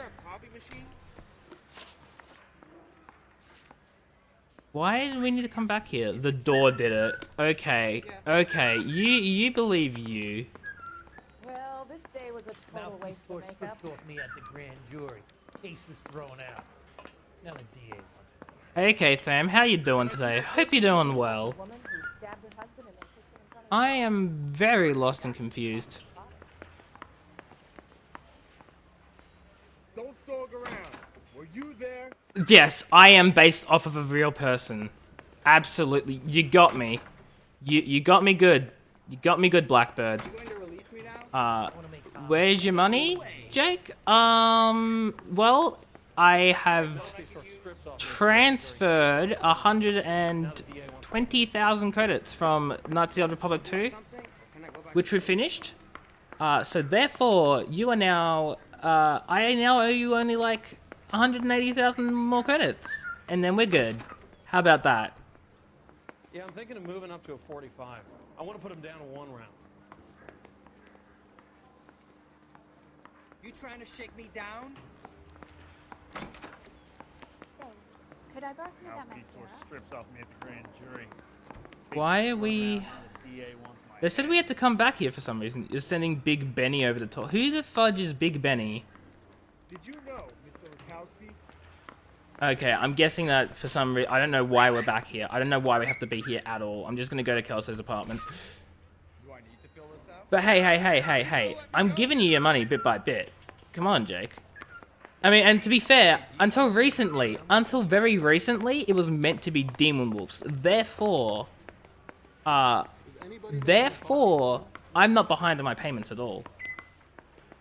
Why do we need to come back here? The door did it. Okay. Okay. You believe you. Well, this day was a total waste of makeup. Off me at the grand jury. Case was thrown out. Now the DA wants it. Okay, Sam. How you doing today? Hope you're doing well. I am very lost and confused. Don't dog around. Were you there? Yes, I am based off of a real person. Absolutely. You got me. You got me good. You got me good, Blackbird. Where's your money, Jake? Well, I have transferred 120,000 credits from Knights of the Old Republic 2, which we finished. So therefore, you are now, I now owe you only like 180,000 more credits, and then we're good. How about that? Yeah, I'm thinking of moving up to a 45. I want to put him down to 1 round. You trying to shake me down? Say, could I borrow some of that mascara? Strips off me at the grand jury. Why are we... They said we had to come back here for some reason. You're sending Big Benny over the top. Who the fudge is Big Benny? Did you know, Mr. Rakowski? Okay, I'm guessing that for some reason... I don't know why we're back here. I don't know why we have to be here at all. I'm just going to go to Kelso's apartment. Do I need to fill this out? But hey. I'm giving you your money bit by bit. Come on, Jake. I mean, and to be fair, until very recently, it was meant to be Demon Wolves. Therefore, I'm not behind on my payments at all.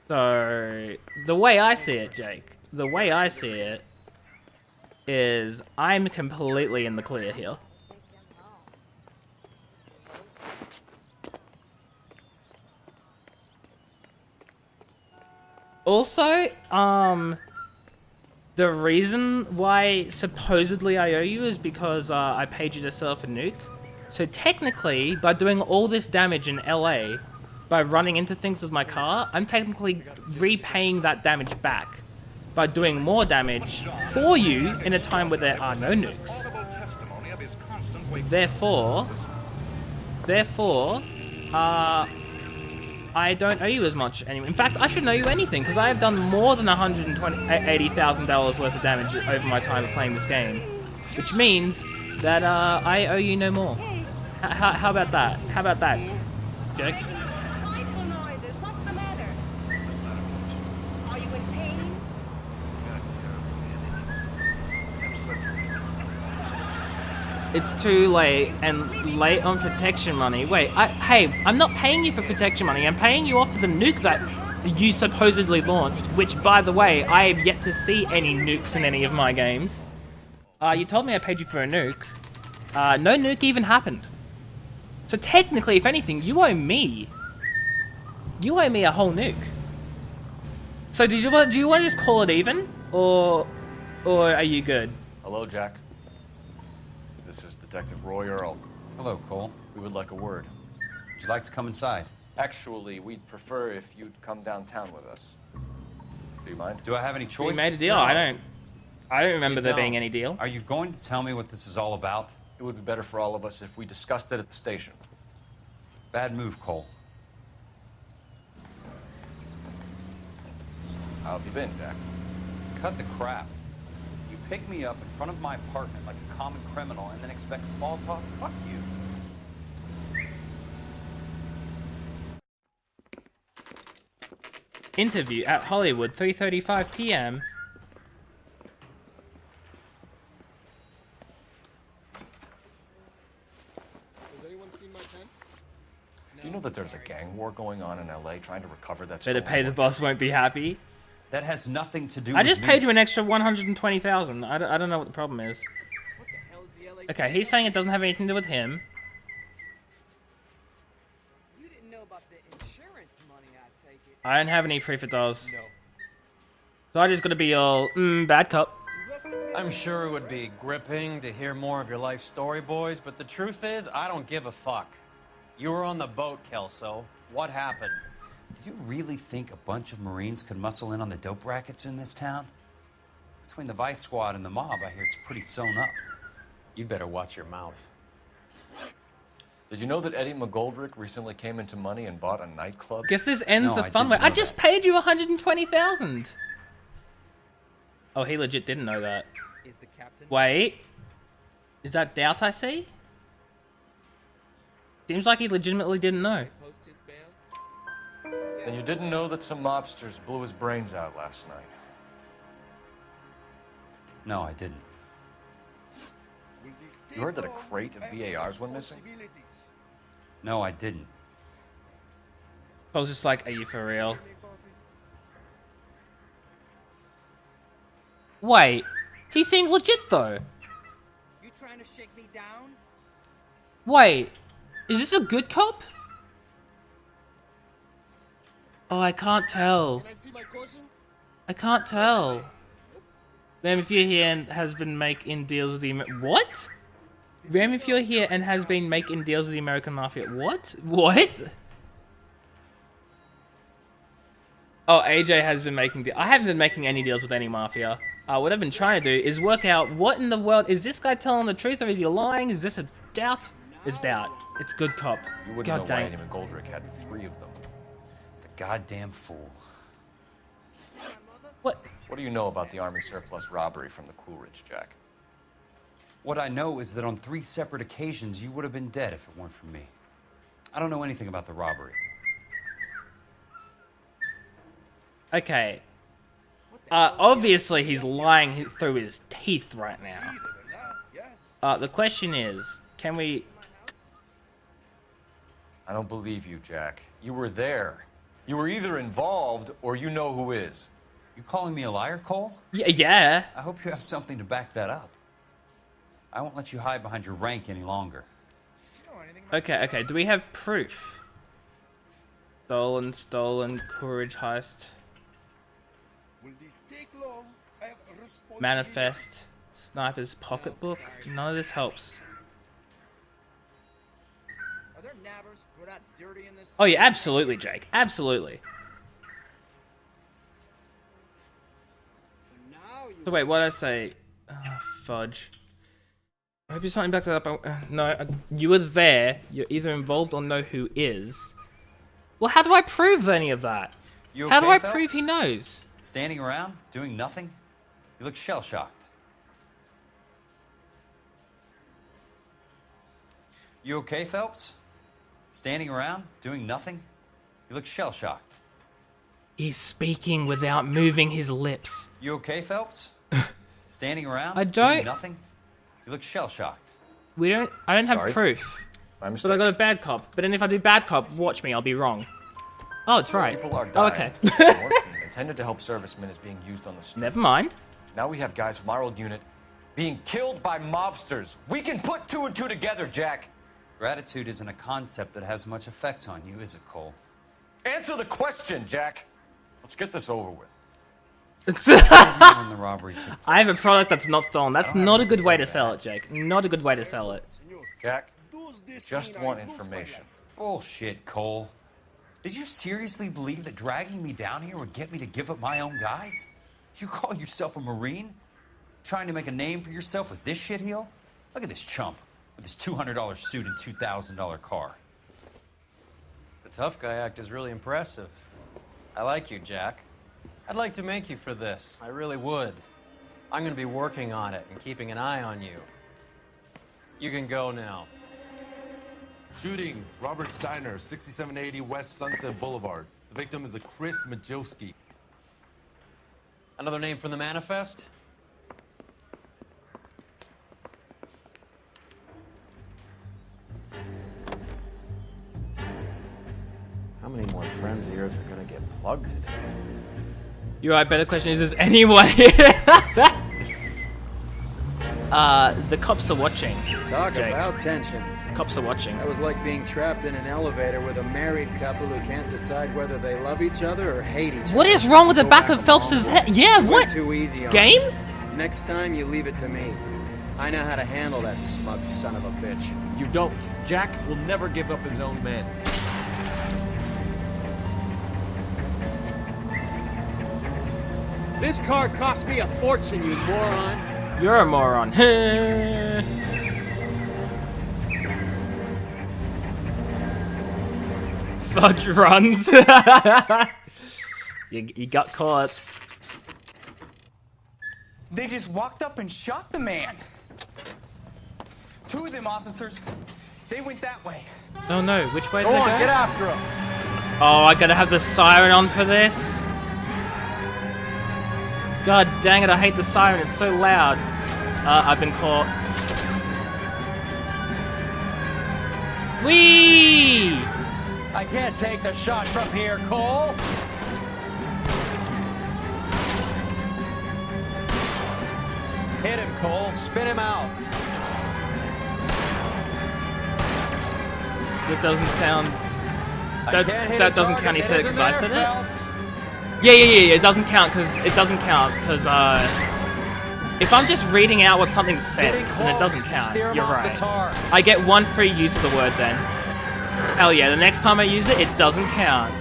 So, the way I see it, Jake, the way I see it is I'm completely in the clear here. Also, the reason why supposedly I owe you is because I paid you to sell off a nuke. So technically, by doing all this damage in LA, by running into things with my car, I'm technically repaying that damage back by doing more damage for you in a time where there are no nukes. Therefore, I don't owe you as much anymore. In fact, I shouldn't owe you anything because I have done more than $180,000 worth of damage over my time of playing this game, which means that I owe you no more. How about that? How about that, Jake? It's too late, and late on protection money. Wait, hey, I'm not paying you for protection money. I'm paying you off for the nuke that you supposedly launched, which, by the way, I have yet to see any nukes in any of my games. You told me I paid you for a nuke. No nuke even happened. So technically, if anything, you owe me. You owe me a whole nuke. So do you want to just call it even, or are you good? Hello, Jack. This is Detective Roy Earl. Hello, Cole. We would like a word. Would you like to come inside? Actually, we'd prefer if you'd come downtown with us. Do you mind? Do I have any choice? We made a deal. No. I don't remember there being any deal. Are you going to tell me what this is all about? It would be better for all of us if we discussed it at the station. Bad move, Cole. How have you been, Jack? Cut the crap. You pick me up in front of my apartment like a common criminal and then expect small talk? Fuck you. Interview at Hollywood, 3:35 p.m. Has anyone seen my pen? Do you know that there's a gang war going on in LA trying to recover that Better stolen pay the work? boss won't be happy. That has nothing to do I with just me. paid you an extra 120,000. I don't know what the problem is. Okay, he's saying it doesn't have anything to do with him. You didn't know about the insurance money, I take it. I don't have any proof it does. No. So I just gotta be all, bad cop. I'm sure it would be gripping to hear more of your life story, boys, but the truth is, I don't give a fuck. You were on the boat, Kelso. What happened? Do you really think a bunch of Marines could muscle in on the dope rackets in this town? Between the Vice Squad and the mob, I hear it's pretty sewn up. You'd better watch your mouth. Did you know that Eddie McGoldrick recently came into money and bought a nightclub? Guess this ends No, the I fun way. didn't I know just paid you 120,000. Oh, he legit didn't know that. Is the captain? Wait. Is that doubt I see? Seems like he legitimately didn't know. Post his bail? And you didn't know that some mobsters blew his brains out last night? No, I didn't. You heard that a crate of VARs went missing? No, I didn't. I was just like, are you for real? Wait. He seems legit though. You trying to shake me down? Wait. Is this a good cop? Oh, I can't tell. Can I see my cousin? I can't tell. Ram, if you're here and has been making deals with the what? Ram, if you're here and has been making deals with the American Mafia. What? What? Oh, AJ has been making I haven't been making any deals with any Mafia. What I've been trying to do is work out what in the world... Is this guy telling the truth or is he lying? Is this a doubt? It's doubt. It's good cop. You wouldn't God know why dang. Eddie McGoldrick had 3 of them. The goddamn fool. What? What do you know about the Army surplus robbery from the Coolidge, Jack? What I know is that on 3 separate occasions, you would have been dead if it weren't for me. I don't know anything about the robbery. Okay. Obviously he's lying through his teeth right now. The question is, can we... I don't believe you, Jack. You were there. You were either involved or you know who is. You calling me a liar, Cole? Yeah. I hope you have something to back that up. I won't let you hide behind your rank any longer. Okay. Do we have proof? Stolen, courage heist. Will this take long? I have a responsibility. Manifest, sniper's pocketbook. None of this helps. Are there nabbers who are not dirty in this? Oh yeah, absolutely, Jake. Absolutely. So now you... So wait, what did I say? Fudge. I hope you're something back that up. No, you were there. You're either involved or know who is. Well, how do I prove any of that? You How do okay, I Phelps? prove he knows? Standing around, doing nothing? You look shell-shocked. You okay, Phelps? Standing around, doing nothing? You look shell-shocked. He's speaking without moving his lips. You okay, Phelps? Standing around, I doing don't- nothing? You look shell-shocked. I don't have Sorry. proof. My But mistake. I got a bad cop. But then if I do bad cop, watch me, I'll be wrong. Oh, it's right. People are Oh, dying. okay. Morphine intended to help servicemen is being used on the street. Never mind. Now we have guys from our old unit being killed by mobsters. We can put two and two together, Jack. Gratitude isn't a concept that has much effect on you, is it, Cole? Answer the question, Jack. Let's get this over with. When the robbery took place. I have a product that's not stolen. That's not a good way to sell it, Jake. Not a good way to sell it. Jack, just want information. Bullshit, Cole. Did you seriously believe that dragging me down here would get me to give up my own guys? You call yourself a Marine? Trying to make a name for yourself with this shitheel? Look at this chump with his $200 suit and $2,000 car. The tough guy act is really impressive. I like you, Jack. I'd like to make you for this. I really would. I'm gonna be working on it and keeping an eye on you. You can go now. Shooting, Robert Steiner, 6780 West Sunset Boulevard. The victim is a Chris Majowski. Another name from the manifest? How many more friends of yours are gonna get plugged today? You're right, better question is anyone here? The cops are watching. Talk Jake. about tension. Cops are watching. That was like being trapped in an elevator with a married couple who can't decide whether they love each other or hate each other. What is wrong with the back of Phelps's head? Yeah, what? Too easy on Game? me. Next time you leave it to me. I know how to handle that smug son of a bitch. You don't. Jack will never give up his own men. This car cost me a fortune, you moron. You're a moron. Fudge runs. you got caught. They just walked up and shot the man. Two of them officers, they went that way. Oh no, which way did Go they on, go? get after him. Oh, I gotta have the siren on for this. God dang it, I hate the siren, it's so loud. I've been caught. Whee! I can't take the shot from here, Cole. Hit him, Cole. Spin him out. That doesn't sound... That doesn't count, he said it because I said it? Phelps. Yeah, it doesn't count because if I'm just reading out what something says and it doesn't count, you're right. I get one free use of the word then. Hell yeah, the next time I use it, it doesn't count.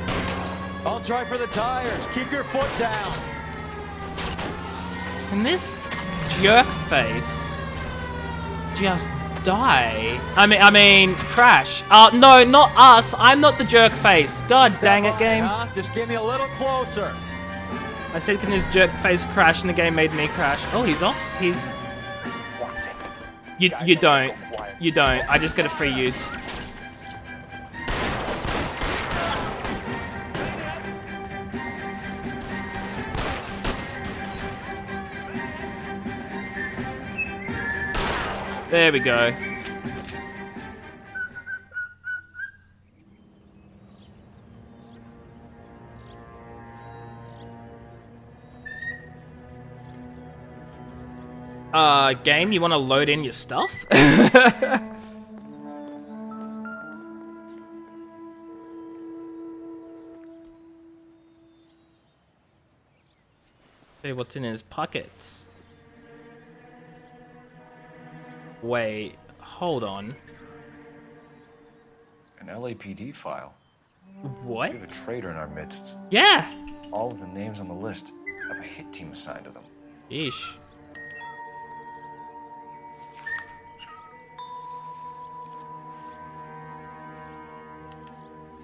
I'll try for the tires. Keep your foot down. Can this jerk face just die? I mean, crash. No, not us. I'm not the jerk face. God dang it, game. Huh? Just get me a little closer. I said, can this jerk face crash, and the game made me crash. Oh, he's off. He's... You don't. You don't. I just get a free use. There we go. Game, you want to load in your stuff? See what's in his pockets. Wait, hold on. An LAPD file. What? We have a traitor in our midst. Yeah! All of the names on the list have a hit team assigned to them. Yeesh.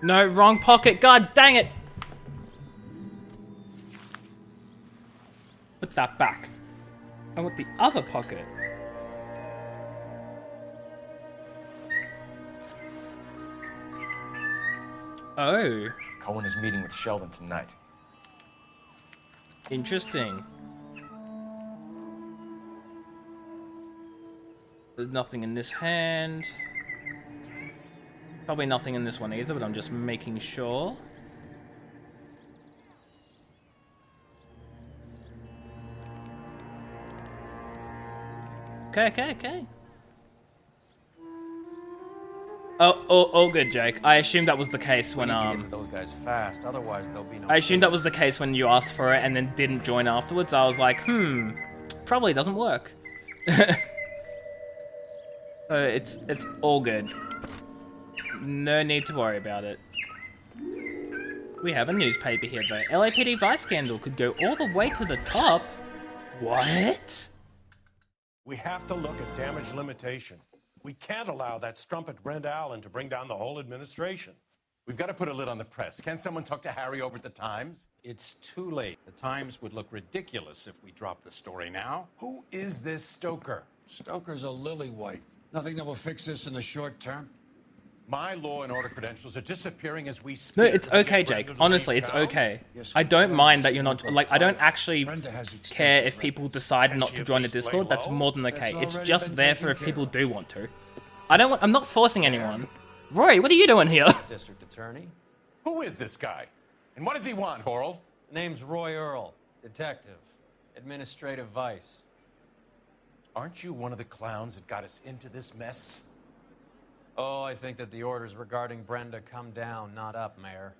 No, wrong pocket. God dang it! Put that back. I want the other pocket. Oh. Cohen is meeting with Sheldon tonight. Interesting. There's nothing in this hand. Probably nothing in this one either, but I'm just making sure. Okay. Oh, good, Jake. I assumed that was the case when We need to get to those guys fast, otherwise there'll be no. I assumed that was peace. the case when you asked for it and then didn't join afterwards. I was like, probably doesn't work. So it's all good. No need to worry about it. We have a newspaper here though. LAPD vice scandal could go all the way to the top. What? We have to look at damage limitation. We can't allow that strumpet Brent Allen to bring down the whole administration. We've got to put a lid on the press. Can't someone talk to Harry over at the Times? It's too late. The Times would look ridiculous if we dropped the story now. Who is this Stoker? Stoker's a lily-white. Nothing that will fix this in the short term. My law and order credentials are disappearing as we speak. No, it's okay, Jake. Honestly, it's okay. I don't mind that you're not, like, I don't actually care if people decide not to join the Discord. That's more than okay. It's just there for if people do want to. I'm not forcing anyone. Roy, what are you doing here? District Attorney. Who is this guy? And what does he want, Horrell? Name's Roy Earl, detective, administrative vice. Aren't you one of the clowns that got us into this mess? Oh, I think that the orders regarding Brenda come down, not up, Mayor.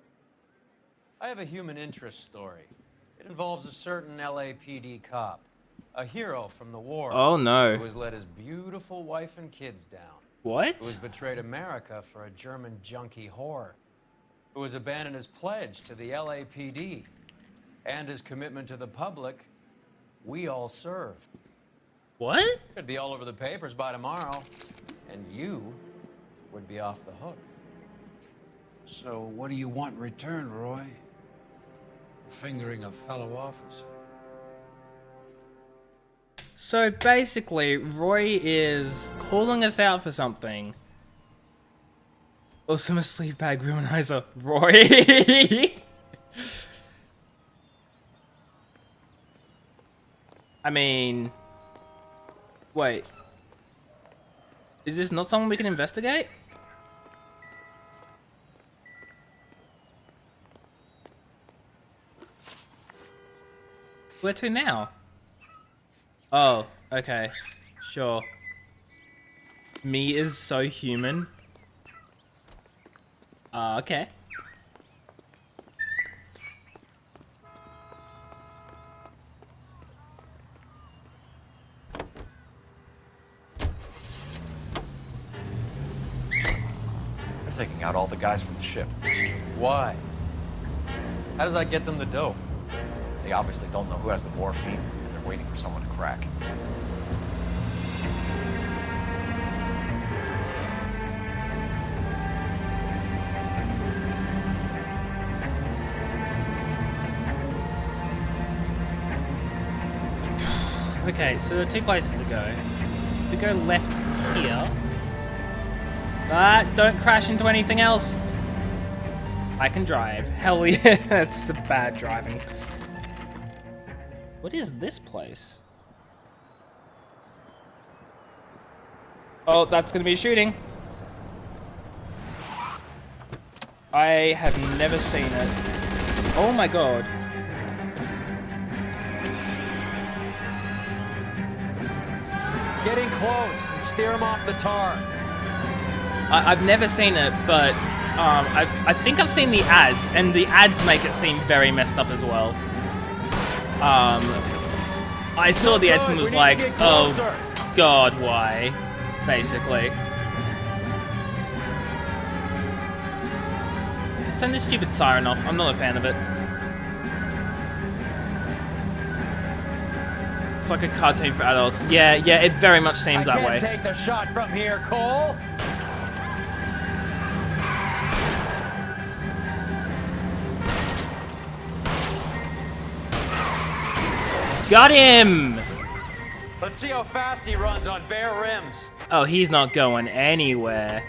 I have a human interest story. It involves a certain LAPD cop, a hero from the war. Oh, no. Who has let his beautiful wife and kids down. What? Who has betrayed America for a German junkie whore. Who has abandoned his pledge to the LAPD and his commitment to the public. We all serve. What? Could be all over the papers by tomorrow, and you would be off the hook. So what do you want in return, Roy? Fingering a fellow officer. So basically, Roy is calling us out for something. Also, I'm a sleeve bag womanizer. Roy! I mean... Wait. Is this not something we can investigate? Where to now? Oh, okay. Sure. Me is so human. Okay. They're taking out all the guys from the ship. Why? How does that get them the dope? They obviously don't know who has the morphine, and they're waiting for someone to crack. Okay, so there are two places to go. We go left here. But don't crash into anything else. I can drive. Hell yeah, that's bad driving. What is this place? Oh, that's gonna be shooting. I have never seen it. Oh my god. Get in close and steer him off the tar. I've never seen it, but I think I've seen the ads, and the ads make it seem very messed up as well. I saw the ads and was like, oh god, why? Basically. Let's turn this stupid siren off. I'm not a fan of it. It's like a cartoon for adults. Yeah, it very much seems that way. I can't take the shot from here, Cole. Got him! Let's see how fast he runs on bare rims. Oh, he's not going anywhere.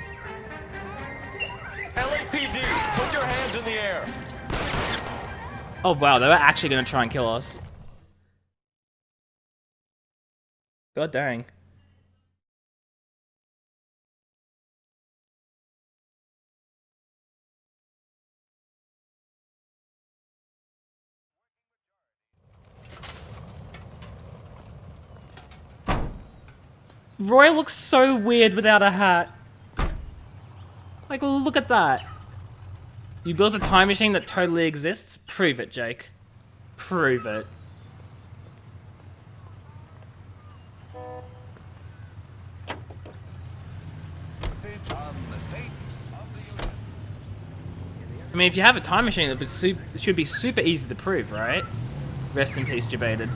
LAPD, put your hands in the air. Oh wow, they were actually gonna try and kill us. God dang. Roy looks so weird without a hat. Like, look at that. You built a time machine that totally exists? Prove it, Jake. Prove it. I mean, if you have a time machine, it should be super easy to prove, right? Rest in peace, Debated.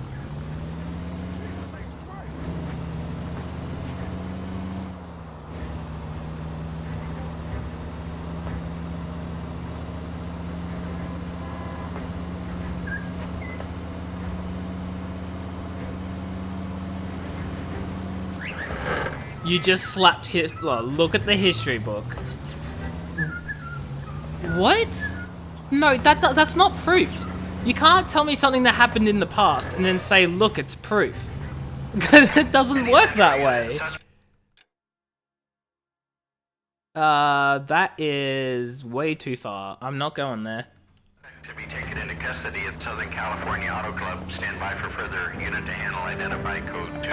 You just slapped Hitler. Look at the history book. What? No, that's not proof. You can't tell me something that happened in the past and then say, look, it's proof. Because it doesn't work that way. That is way too far. I'm not going there. To be taken into custody at Southern California Auto Club. Stand by for further unit to handle identified code 2.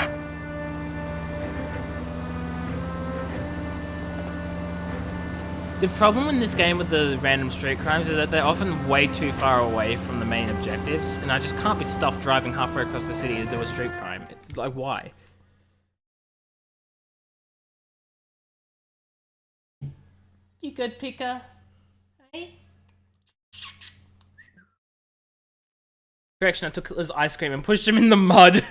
The problem in this game with the random street crimes is that they're often way too far away from the main objectives, and I just can't be stuffed driving halfway across the city to do a street crime. Like, why? You good, Pika? Hey? Correction, I took his ice cream and pushed him in the mud.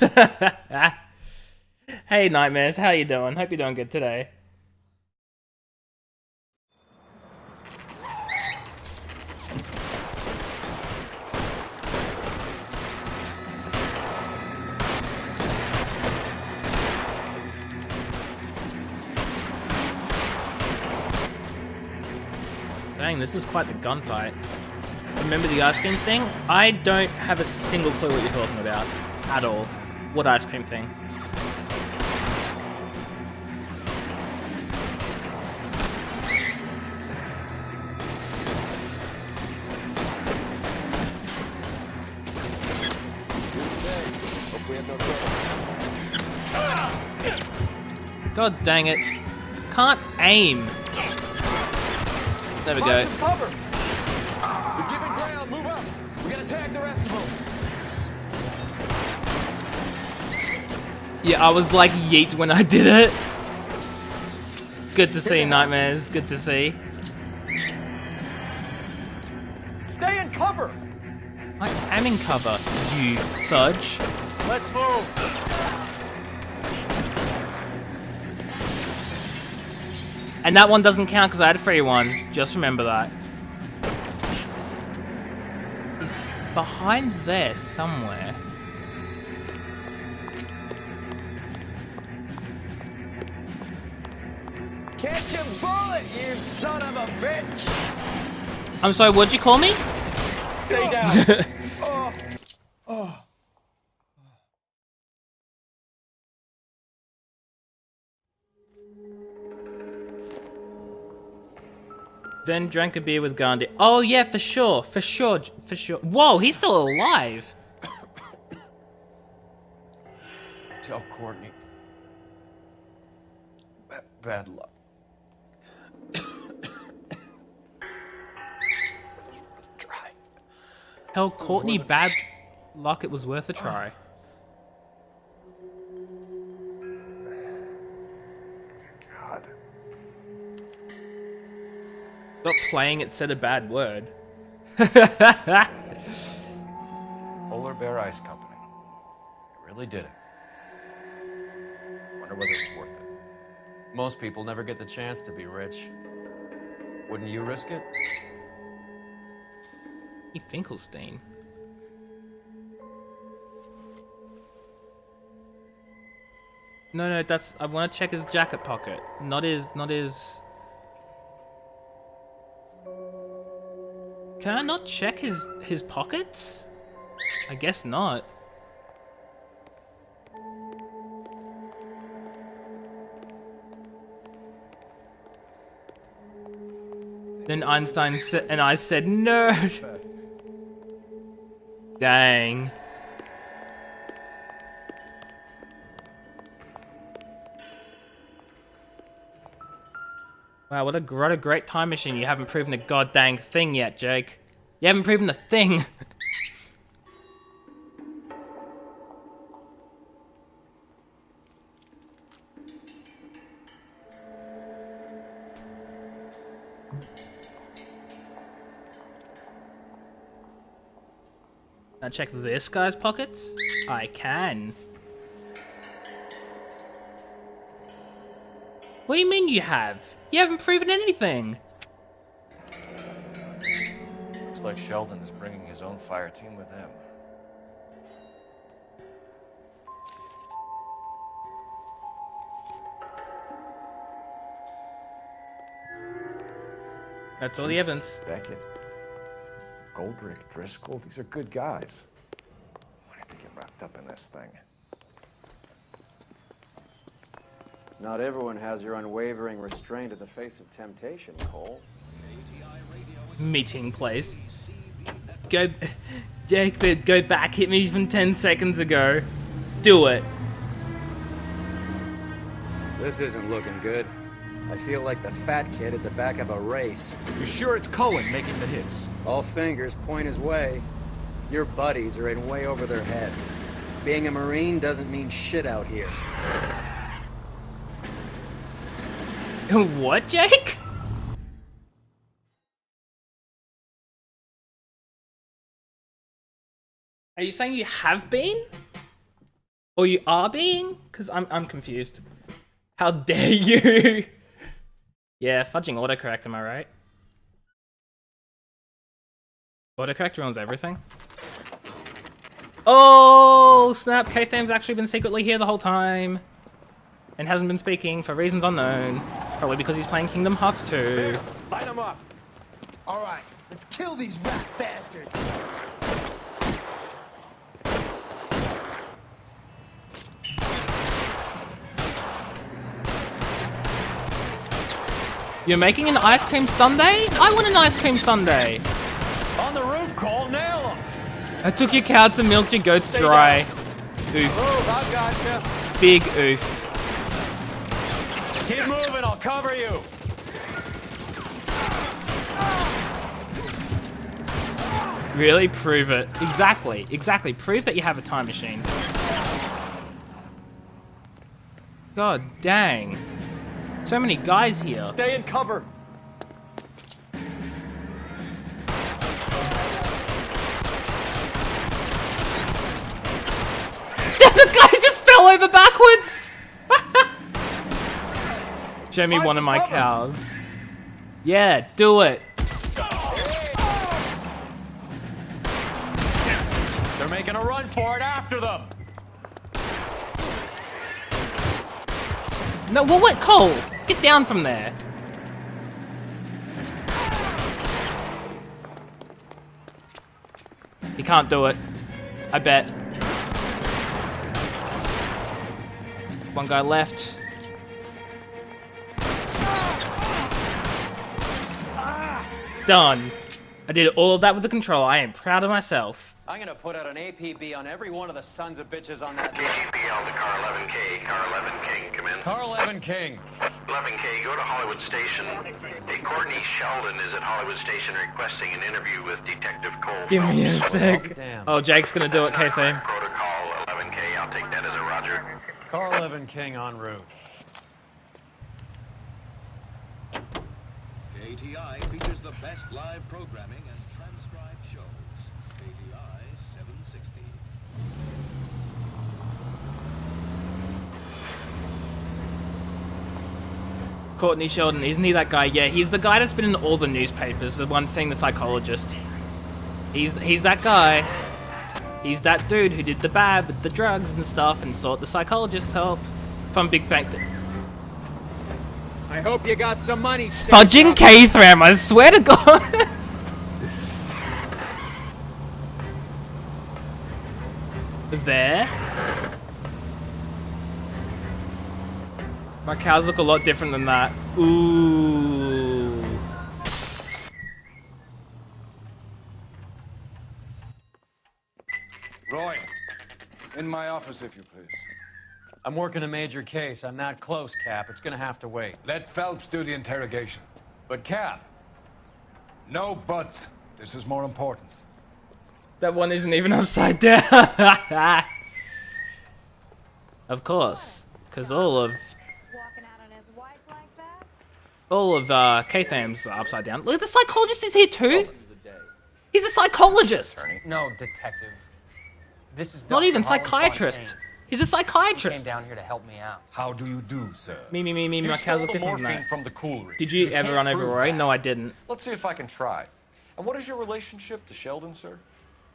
Hey, Nightmares, how you doing? Hope you're doing good today. Dang, this is quite the gunfight. Remember the ice cream thing? I don't have a single clue what you're talking about. At all. What ice cream thing? God dang it. Can't aim. There we go. Cover. We're giving ground. Move up. We gotta tag the rest of them. Yeah, I was like yeet when I did it. Good to see, Nightmares. Good to see. Stay in cover. I am in cover, you fudge. Let's move. And that one doesn't count because I had a free one. Just remember that. He's behind there somewhere. Catch a bullet, you son of a bitch. I'm sorry, what'd you call me? Stay down. Oh. Oh. Then drank a beer with Gandhi. Oh yeah, for sure, for sure, for sure. Whoa, he's still alive. Tell Courtney. Bad luck. Try. Hell, Courtney, bad luck. It was worth a try. God. Stop playing it said a bad word. Polar Bear Ice Company. They really did it. Wonder whether it's worth it. Most people never get the chance to be rich. Wouldn't you risk it? Hey, Finkelstein. No, that's. I want to check his jacket pocket, not his. Can I not check his pockets? I guess not. Then Einstein said, and I said, nerd. Dang. Wow, what a great time machine. You haven't proven a goddamn thing yet, Jake. You haven't proven a thing. Now check this guy's pockets. I can. What do you mean you have? You haven't proven anything. Looks like Sheldon is bringing his own fire team with him. That's all the evidence. Beckett, Goldrick, Driscoll, these are good guys. Why did they get wrapped up in this thing? Not everyone has your unwavering restraint in the face of temptation, Cole. Meeting place. Go, Jake, go back. Hit me even 10 seconds ago. Do it. This isn't looking good. I feel like the fat kid at the back of a race. You sure it's Cohen making the hits? All fingers point his way. Your buddies are in way over their heads. Being a Marine doesn't mean shit out here. What, Jake? Are you saying you have been? Or you are being? Because I'm confused. How dare you? Yeah, fudging autocorrect, am I right? Autocorrect ruins everything. Oh, snap. K-Tham's actually been secretly here the whole time. And hasn't been speaking for reasons unknown. Probably because he's playing Kingdom Hearts 2. Light them up. All right, let's kill these rat bastards. You're making an ice cream sundae? I want an ice cream sundae. On the roof, Cole, nail him. I took your cows and milked your goats dry. Oof. Move, I gotcha. Big oof. Keep moving, I'll cover you. Really? Prove it. Exactly. Exactly. Prove that you have a time machine. God dang. So many guys here. Stay in cover. The guy just fell over backwards! Show me one of my cows. Yeah, do it. They're making a run for it after them. No, well, what? Cole, get down from there. He can't do it. I bet. One guy left. Done. I did all of that with the controller. I am proud of myself. I'm gonna put out an APB on every one of the sons of bitches on that APL to car 11K. Car 11 King, come in. Car 11 King. 11K, go to Hollywood Station. Hey, Courtney Sheldon is at Hollywood Station requesting an interview with Detective Cole. Give me a sec. Oh, Jake's gonna do it, K-Thame. Protocol 11K, I'll take that as a roger. Car 11 King en route. KTI features the best live programming and transcribed shows. KTI 760. Courtney Sheldon, isn't he that guy? Yeah, he's the guy that's been in all the newspapers, the one seeing the psychologist. He's that guy. He's that dude who did the bad with the drugs and stuff and sought the psychologist's help from Big Bang. I hope you got some money. Fudging K-Thram, I swear to God. There. My cows look a lot different than that. Ooh. Roy, in my office, if you please. I'm working a major case. I'm not close, Cap. It's gonna have to wait. Let Phelps do the interrogation. But Cap. No buts. This is more important. That one isn't even upside down. Of course, because all of K-Tham's are upside down. Look, the psychologist is here too. He's a psychologist. No, detective. This is Not even Dr. Holland psychiatrist. Fontaine. He's a He psychiatrist. came down here to help me out. How do you do, sir? Me, You my stole cows look the different from morphine that. from the coolery. Did you ever can't run over prove Roy? that. No, I didn't. Let's see if I can try. And what is your relationship to Sheldon, sir?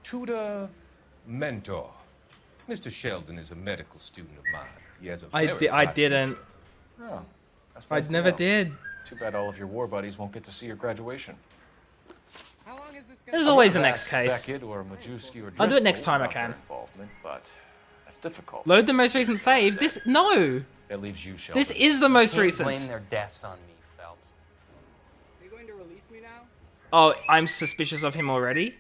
Tutor, mentor. Mr. Sheldon is a medical student of mine. He has a I very didn't. future. Oh, that's I nice to never know. did. Too bad all of your war buddies won't get to see your graduation. How long is this There's always a next case. Beckett or Majewski or I'll do it next Driscoll time I about their can. Involvement, but that's difficult. Load the most recent save. This no. It leaves you, Sheldon. This is the most Can't recent. blame their deaths on me, Phelps. Are you going to release me now? Oh, I'm suspicious of him already.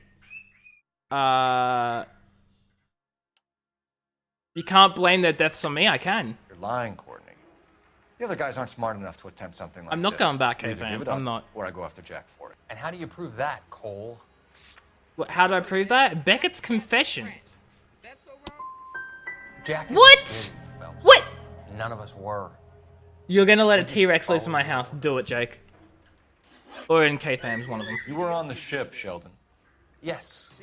You can't blame their deaths on me. I can. You're lying, Courtney. The other guys aren't smart enough to attempt something like I'm not this. going back, You either K-Fam. give it I'm up, not. Or I go after Jack for it. And how do you prove that, Cole? How do I prove that? Beckett's confession. Jack is What? good, Phelps. What? None of us were. You're gonna let a T-Rex loose in my house. Do it, Jake. Or in K-Fam's, one of them. You were on the ship, Sheldon. Yes.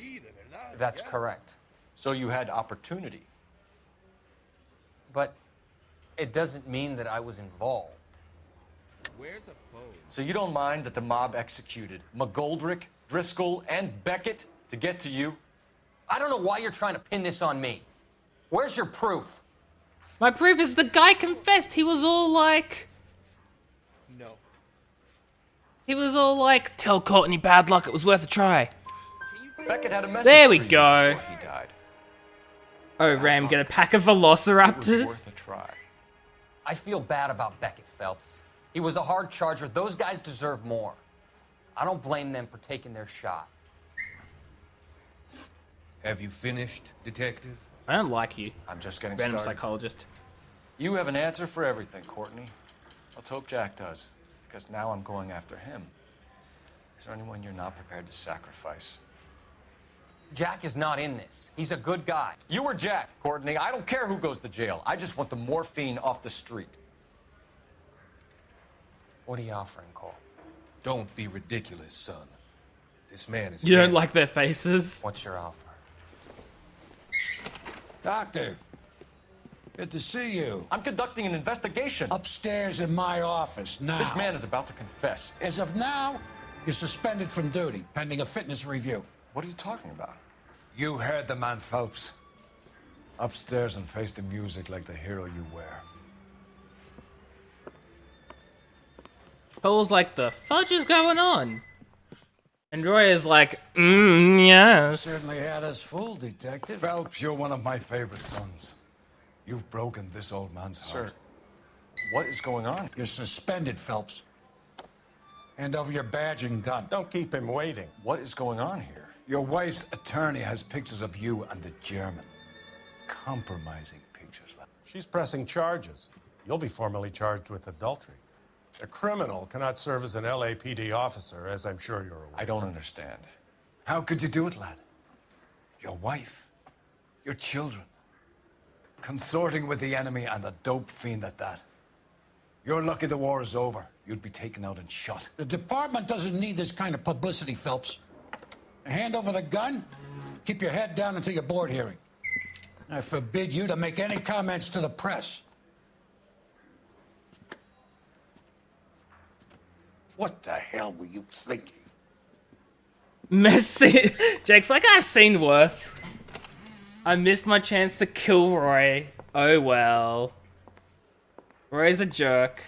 That's correct. So you had opportunity. But it doesn't mean that I was involved. Where's a phone? So you don't mind that the mob executed McGoldrick, Driscoll, and Beckett to get to you? I don't know why you're trying to pin this on me. Where's your proof? My proof is the guy confessed. He was all like... No. He was all like, tell Courtney bad luck, it was worth a try. Beckett had a message There we for you go. before he died. Oh, Ram, get a pack of It was velociraptors. worth a try. I feel bad about Beckett, Phelps. He was a hard charger. Those guys deserve more. I don't blame them for taking their shot. Have you finished, detective? I don't like you. I'm just getting Random started. psychologist. You have an answer for everything, Courtney. Let's hope Jack does, because now I'm going after him. Is there anyone you're not prepared to sacrifice? Jack is not in this. He's a good guy. You or Jack, Courtney. I don't care who goes to jail. I just want the morphine off the street. What are you offering, Cole? Don't be ridiculous, son. This man is... You don't like their faces? What's your offer? Doctor, good to see you. I'm conducting an investigation. Upstairs in my office now. This man is about to confess. As of now, you're suspended from duty, pending a fitness review. What are you talking about? You heard the man, Phelps. Upstairs and face the music like the hero you were. Cole's like, the fudge is going on? And Roy is like, yes. Certainly had us fooled, Detective. Phelps, you're one of my favorite sons. You've broken this old man's heart. Sir, what is going on? You're suspended, Phelps. Hand over your badge and gun. Don't keep him waiting. What is going on here? Your wife's attorney has pictures of you and the German. Compromising pictures. She's pressing charges. You'll be formally charged with adultery. A criminal cannot serve as an LAPD officer, as I'm sure you're aware. I don't understand. How could you do it, lad? Your wife, your children, consorting with the enemy and a dope fiend at that. You're lucky the war is over. You'd be taken out and shot. The department doesn't need this kind of publicity, Phelps. Hand over the gun, keep your head down until your board hearing. I forbid you to make any comments to the press. What the hell were you thinking? Messy. Jake's like, I've seen worse. I missed my chance to kill Roy. Oh well. Roy's a jerk.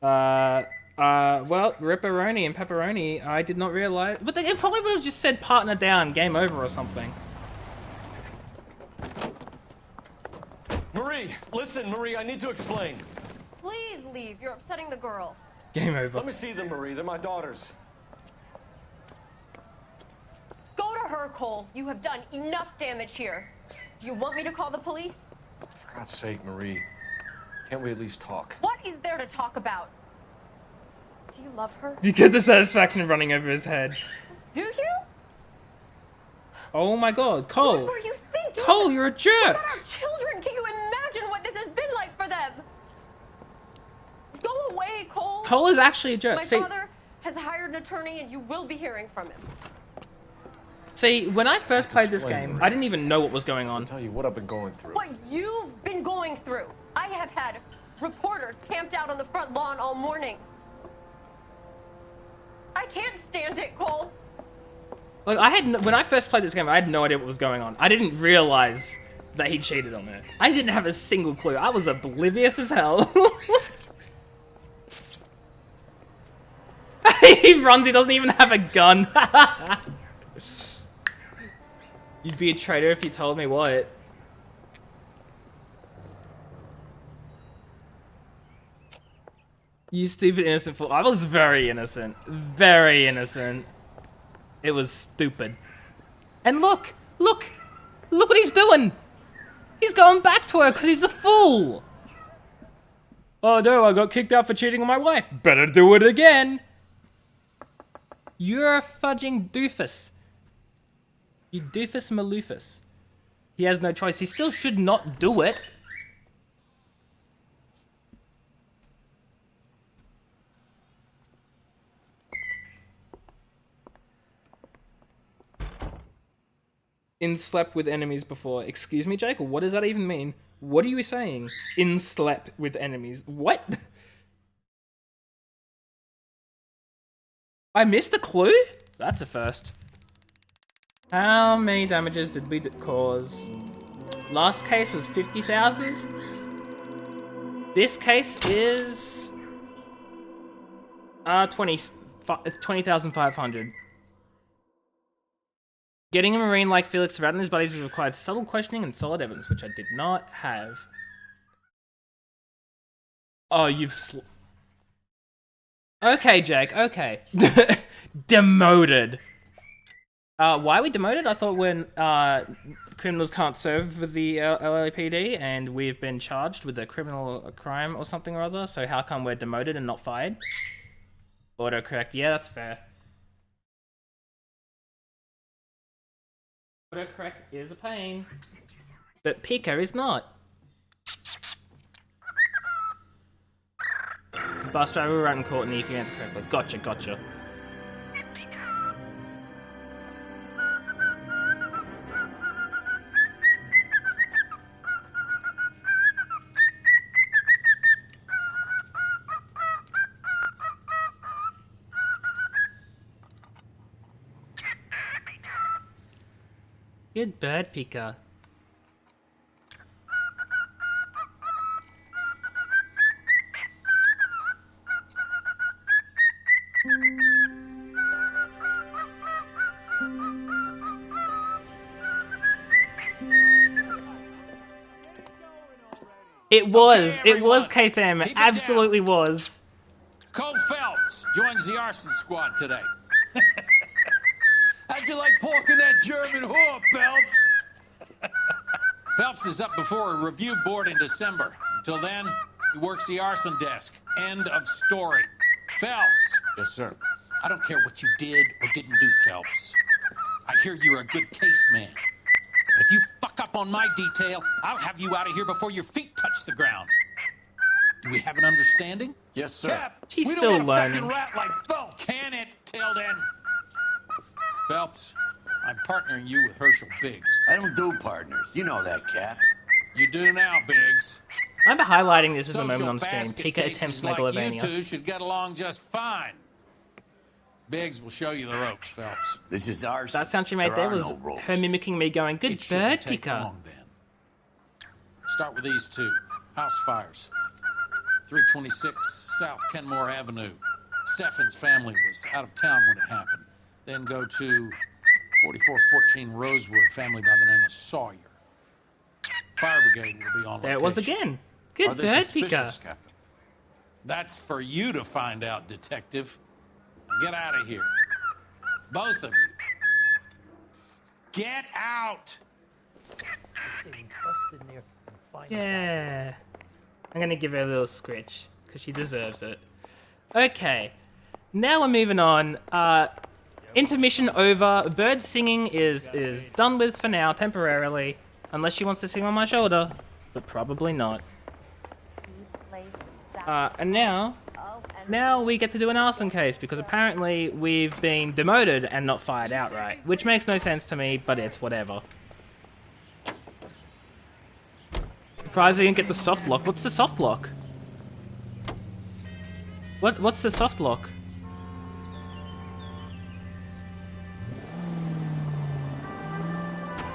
Well, Ripperoni and Pepperoni, I did not realize. But they probably would have just said partner down, game over or something. Marie, listen, Marie, I need to explain. Please leave. You're upsetting the girls. Game over. Let me see them, Marie. They're my daughters. Go to her, Cole. You have done enough damage here. Do you want me to call the police? For God's sake, Marie. Can't we at least talk? What is there to talk about? Do you love her? You get the satisfaction of running over his head. Do you? Oh my god, Cole. What were you thinking? Cole, you're a jerk. What about our children? Can you imagine what this has been like for them? Go away, Cole. Cole is actually a jerk. My father has hired an attorney and you will be hearing from him. See, when I first played this game, I didn't even know what was going on. I'll tell you what I've been going through. What you've been going through. I have had reporters camped out on the front lawn all morning. I can't stand it, Cole. Like, when I first played this game, I had no idea what was going on. I didn't realize that he cheated on her. I didn't have a single clue. I was oblivious as hell. He runs, he doesn't even have a gun. You'd be a traitor if you told me what. You stupid innocent fool. I was very innocent. Very innocent. It was stupid. And look! Look! Look what he's doing! He's going back to her because he's a fool! Oh no, I got kicked out for cheating on my wife. Better do it again! You're a fudging doofus. You doofus maloofus. He has no choice. He still should not do it. Inslept with enemies before. Excuse me, Jake? What does that even mean? What are you saying? Inslept with enemies. What? I missed a clue? That's a first. How many damages did we cause? Last case was 50,000. This case is 20,500. Getting a Marine like Felix to rat on his buddies would require subtle questioning and solid evidence, which I did not have. Oh, okay, Jake, okay. Demoted. Why are we demoted? I thought when criminals can't serve with the LAPD and we've been charged with a crime or something or other, so how come we're demoted and not fired? Autocorrect, yeah, that's fair. Autocorrect is a pain. But Pico is not. Bus driver will run in court and if you answer correctly. Gotcha, gotcha. Good bird, Pika. It was K-Fam, it absolutely was. Cole Phelps joins the arson squad today. How'd you like pork in that German whore, Phelps? Phelps is up before a review board in December. Until then, he works the arson desk. End of story. Phelps. Yes, sir. I don't care what you did or didn't do, Phelps. I hear you're a good case man. But if you fuck up on my detail, I'll have you out of here before your feet touch the ground. Do we have an understanding? Yes, sir. Cap, She's we still don't want a learning. fucking rat like Phelps. Can it, Tilden? Phelps, I'm partnering you with Herschel Biggs. I don't do partners. You know that, Cap. You do now, Biggs. I'm highlighting this as a moment Social on stream. basket Pika cases attempts like Megalovania. you two should get along just fine. Biggs will show you the ropes, Phelps. This is ours. That sound she made there was her mimicking me going, good It shouldn't bird, take Pika. long, then. Start with these two. House fires. 326 South Kenmore Avenue. Steffen's family was out of town when it happened. Then go to 4414 Rosewood, family by the name of Sawyer. Fire brigade will be on There it location. was again. Good Are they bird, suspicious, Pika. Captain? That's for you to find out, Detective. Get out of here. Both of you. Get out! Yeah. I'm gonna give her a little scritch, because she deserves it. Okay. Now we're moving on. Intermission over. Bird singing is done with for now, temporarily. Unless she wants to sing on my shoulder. But probably not. And now we get to do an arson case, because apparently we've been demoted and not fired outright. Which makes no sense to me, but it's whatever. Surprised I didn't get the soft lock. What's the soft lock? What's the soft lock?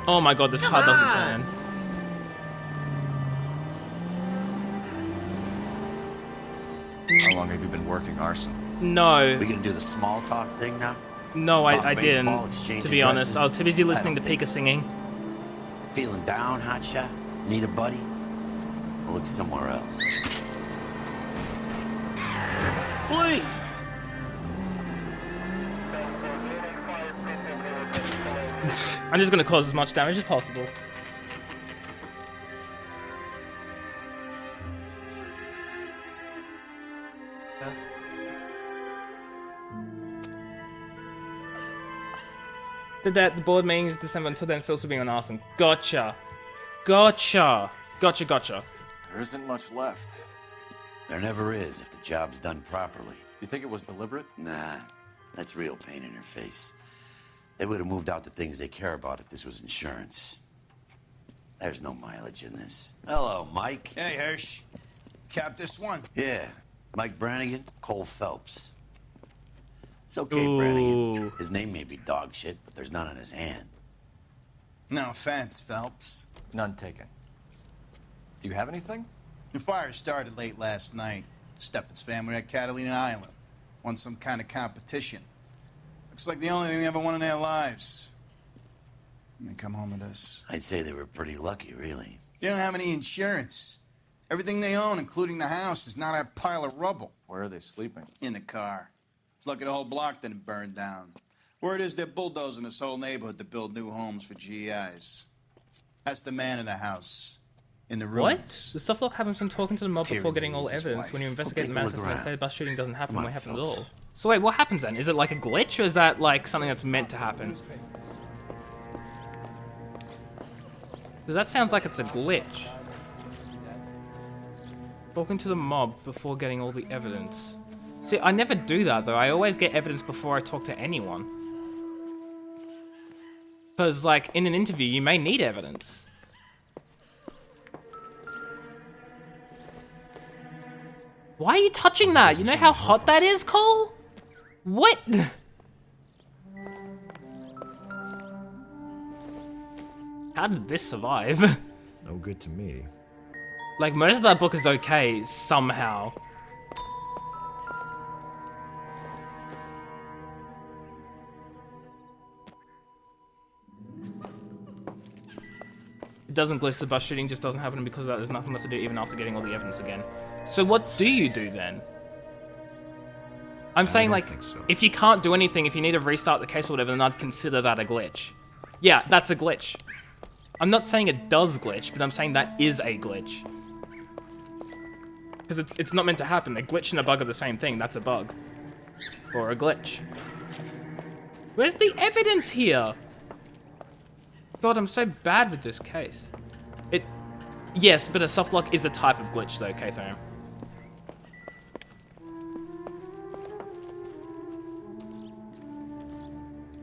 Oh my god, this car doesn't turn. How long have you been working arson? No. We gonna do the small talk thing now? No, I Talk didn't. baseball, exchange To be honest, addresses? I was too busy I listening to don't think Pika so. singing. Feeling down, hotshot? Need a buddy? We'll look somewhere else. Please! I'm just gonna cause as much damage as possible. The board meeting is December. Until then, Phil's will be on arson. Gotcha. Gotcha. Gotcha. There isn't much left. There never is if the job's done properly. You think it was deliberate? Nah, that's real pain in her face. They would have moved out the things they care about if this was insurance. There's no mileage in this. Hello, Mike. Hey, Hirsch. Cap this one. Yeah, Mike Brannigan, Cole Phelps. It's okay, Ooh. Brannigan. His name may be dog shit, but there's none on his hand. No offense, Phelps. None taken. Do you have anything? The fire started late last night. Steffen's family at Catalina Island. Won some kind of competition. Looks like the only thing they ever won in their lives. And they come home to this. I'd say they were pretty lucky, really. They don't have any insurance. Everything they own, including the house, is not a pile of rubble. Where are they sleeping? In the car. It's lucky the whole block didn't burn down. Word is they're bulldozing this whole neighborhood to build new homes for GIs. That's the man in the house. In the What? ruins. The soft lock happens when talking to the mob before Tyranny getting all is his evidence. wife. When you investigate the Okay, look manifest next around. day, bus shooting doesn't happen. Come What on, happens at Phelps. all? So wait, what happens then? Is it like a glitch, or is that like something that's meant to happen? Because that sounds like it's a glitch. Talking to the mob before getting all the evidence. See, I never do that though. I always get evidence before I talk to anyone. Because like in an interview, you may need evidence. Why are you touching that? You know how hot that is, Cole? What? How did this survive? No good to me. Like, most of that book is okay, somehow. It doesn't glitch, the bus shooting just doesn't happen, and because of that, there's nothing left to do even after getting all the evidence again. So what do you do then? I'm saying, like, if you can't do anything, if you need to restart the case or whatever, then I'd consider that a glitch. Yeah, that's a glitch. I'm not saying it does glitch, but I'm saying that is a glitch. Because it's not meant to happen. A glitch and a bug are the same thing. That's a bug. Or a glitch. Where's the evidence here? God, I'm so bad with this case. Yes, but a softlock is a type of glitch though, K-Fam.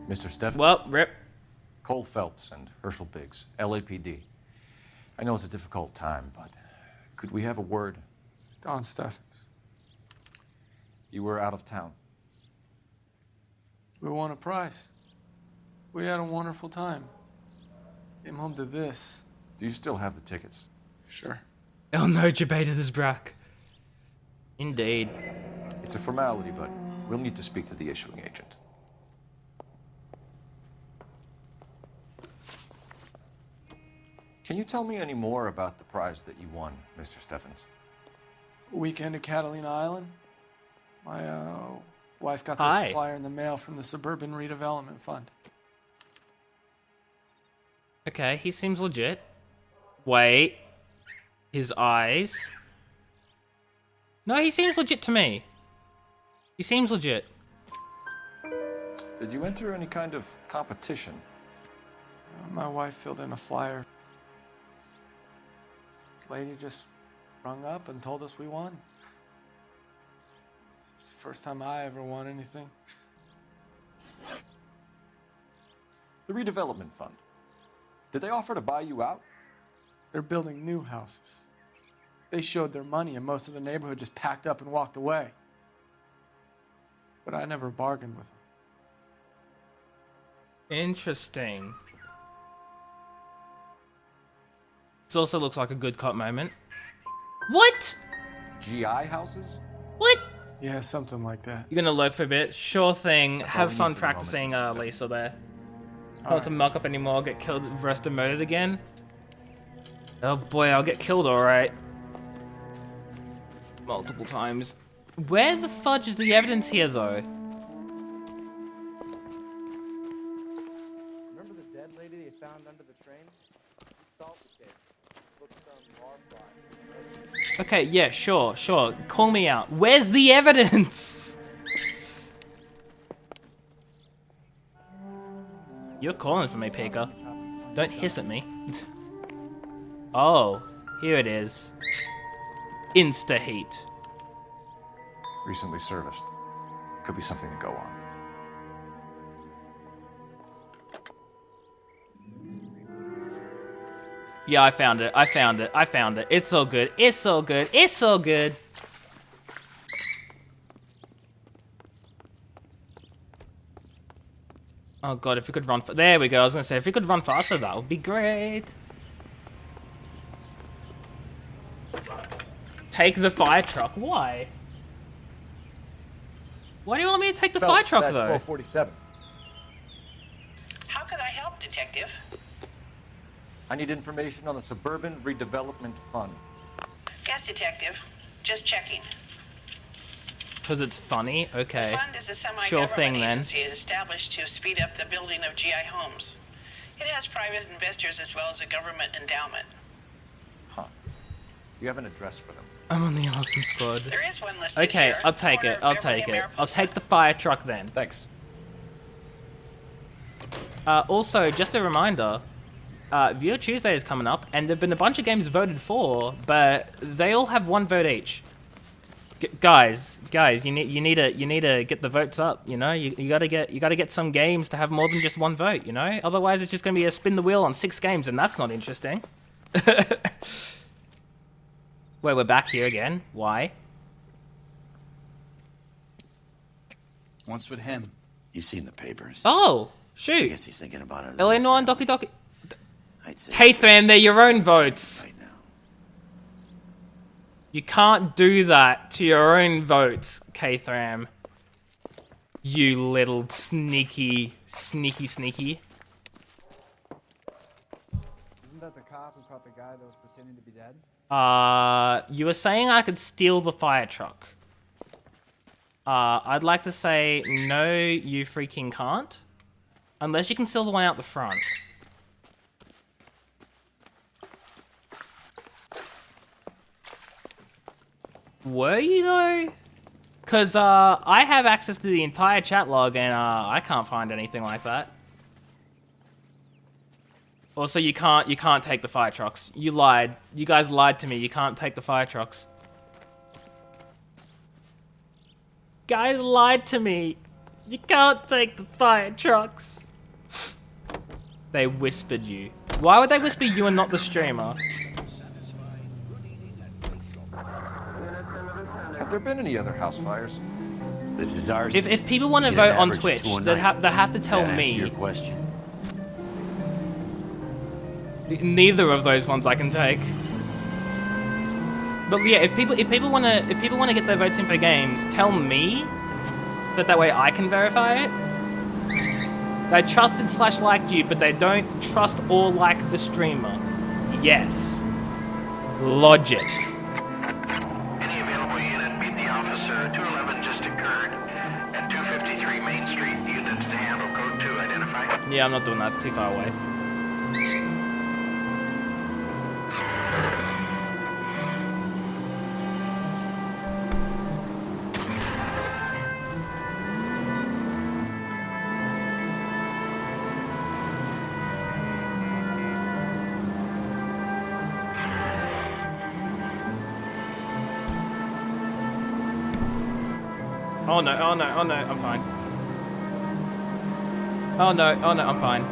Mr. Steffens? Well, rip. Cole Phelps and Herschel Biggs, LAPD. I know it's a difficult time, but could we have a word? Don Steffens. You were out of town. We won a prize. We had a wonderful time. Came home to this. Do you still have the tickets? Sure. Oh no, Jabata this Brack. Indeed. It's a formality, but we'll need to speak to the issuing agent. Can you tell me any more about the prize that you won, Mr. Steffens? Weekend at Catalina Island. My wife got this flyer in the mail from the Suburban Redevelopment Fund. Okay, he seems legit. Wait. His eyes. No, he seems legit to me. He seems legit. Did you enter any kind of competition? My wife filled in a flyer. This lady just rung up and told us we won. It's the first time I ever won anything. The redevelopment fund. Did they offer to buy you out? They're building new houses. They showed their money and most of the neighborhood just packed up and walked away. But I never bargained with them. Interesting. This also looks like a good cop moment. What? GI houses? What? Yeah, something like that. You're gonna lurk for a bit? Sure thing. That's all Have we fun need for the moment, practicing, Mr. Lisa there. All Not to muck up anymore, get killed, arrested, murdered again. Oh boy, I'll get killed alright. Multiple times. Where the fudge is the evidence here, though? Remember the dead lady they found under the train? She solved the case. Looked some Noire plot. Okay, yeah, sure. Call me out. Where's the evidence? You're calling for me, Pika. Don't hiss at me. Oh, here it is. Insta-heat. Recently serviced. Could be something to go on. Yeah, I found it. It's all good. It's all good. Oh god, if we could run... There we go, I was gonna say, if we could run faster, that would be great. Take the fire truck? Why? Why do you want me to take the fire truck, though? 1247. How could I help, Detective? I need information on the Suburban Redevelopment Fund. Yes, Detective. Just checking. Because it's funny? Okay. The fund is a Sure semi-government thing, then. agency established to speed up the building of GI homes. It has private investors as well as a government endowment. Huh. You have an address for them? I'm on the Arson squad. There is one listed Okay, here. I'll take it. I'll take the fire truck then. Thanks. Also, just a reminder, Viewer Tuesday is coming up, and there've been a bunch of games voted for, but they all have one vote each. Guys, you need to get the votes up. You know, you gotta get some games to have more than just one vote. You know, otherwise it's just gonna be a spin the wheel on 6 games, and that's not interesting. Wait, we're back here again. Why? What's with him? You've seen the papers. Oh, shoot. I guess he's thinking about it. Illinois and Doki Doki. Hey, Tham, they're your own votes. Right now. You can't do that to your own votes, K-Thram. You little sneaky. Isn't that the cop who caught the guy that was pretending to be dead? You were saying I could steal the fire truck. I'd like to say, no, you freaking can't. Unless you can steal the one out the front. Were you, though? Because, I have access to the entire chat log, and, I can't find anything like that. Also, you can't take the fire trucks. You lied. You guys lied to me. You can't take the fire trucks. Guys lied to me. You can't take the fire trucks. They whispered you. Why would they whisper you and not the streamer? Have there been any other house fires? This is ours. If people want to vote on Twitch, they have to tell me. Your question. Neither of those ones I can take. But yeah, if people want to get their votes in for games, tell me. But that way I can verify it. They trusted / liked you, but they don't trust or like the streamer. Yes. Logic. Any available unit, meet the officer. 211 just occurred at 253 Main Street. Unit to handle code 2. Identify. Yeah, I'm not doing that. It's too far away. Oh no, oh no, oh no, I'm fine. Oh no, I'm fine.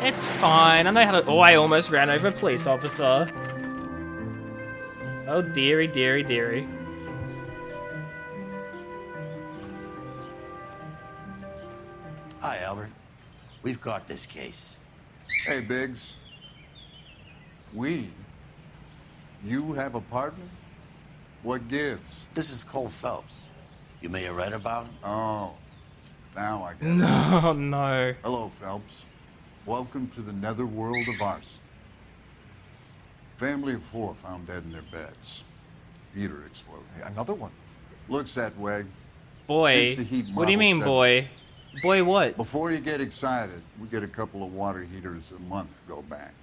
It's fine, I know how to- Oh, I almost ran over a police officer. Oh dearie, dearie, dearie. Hi, Albert. We've got this case. Hey, Biggs. We? You have a partner? What gives? This is Cole Phelps. You may have read about him. Oh, now I get it. No, no. Hello, Phelps. Welcome to the netherworld of Arson. Family of 4 found dead in their beds. Heater exploded. Another one? Looks that way. Boy. It's the heat What do you Model mean, 7. boy? Boy what? Before you get excited, we get a couple of water heaters a month go back.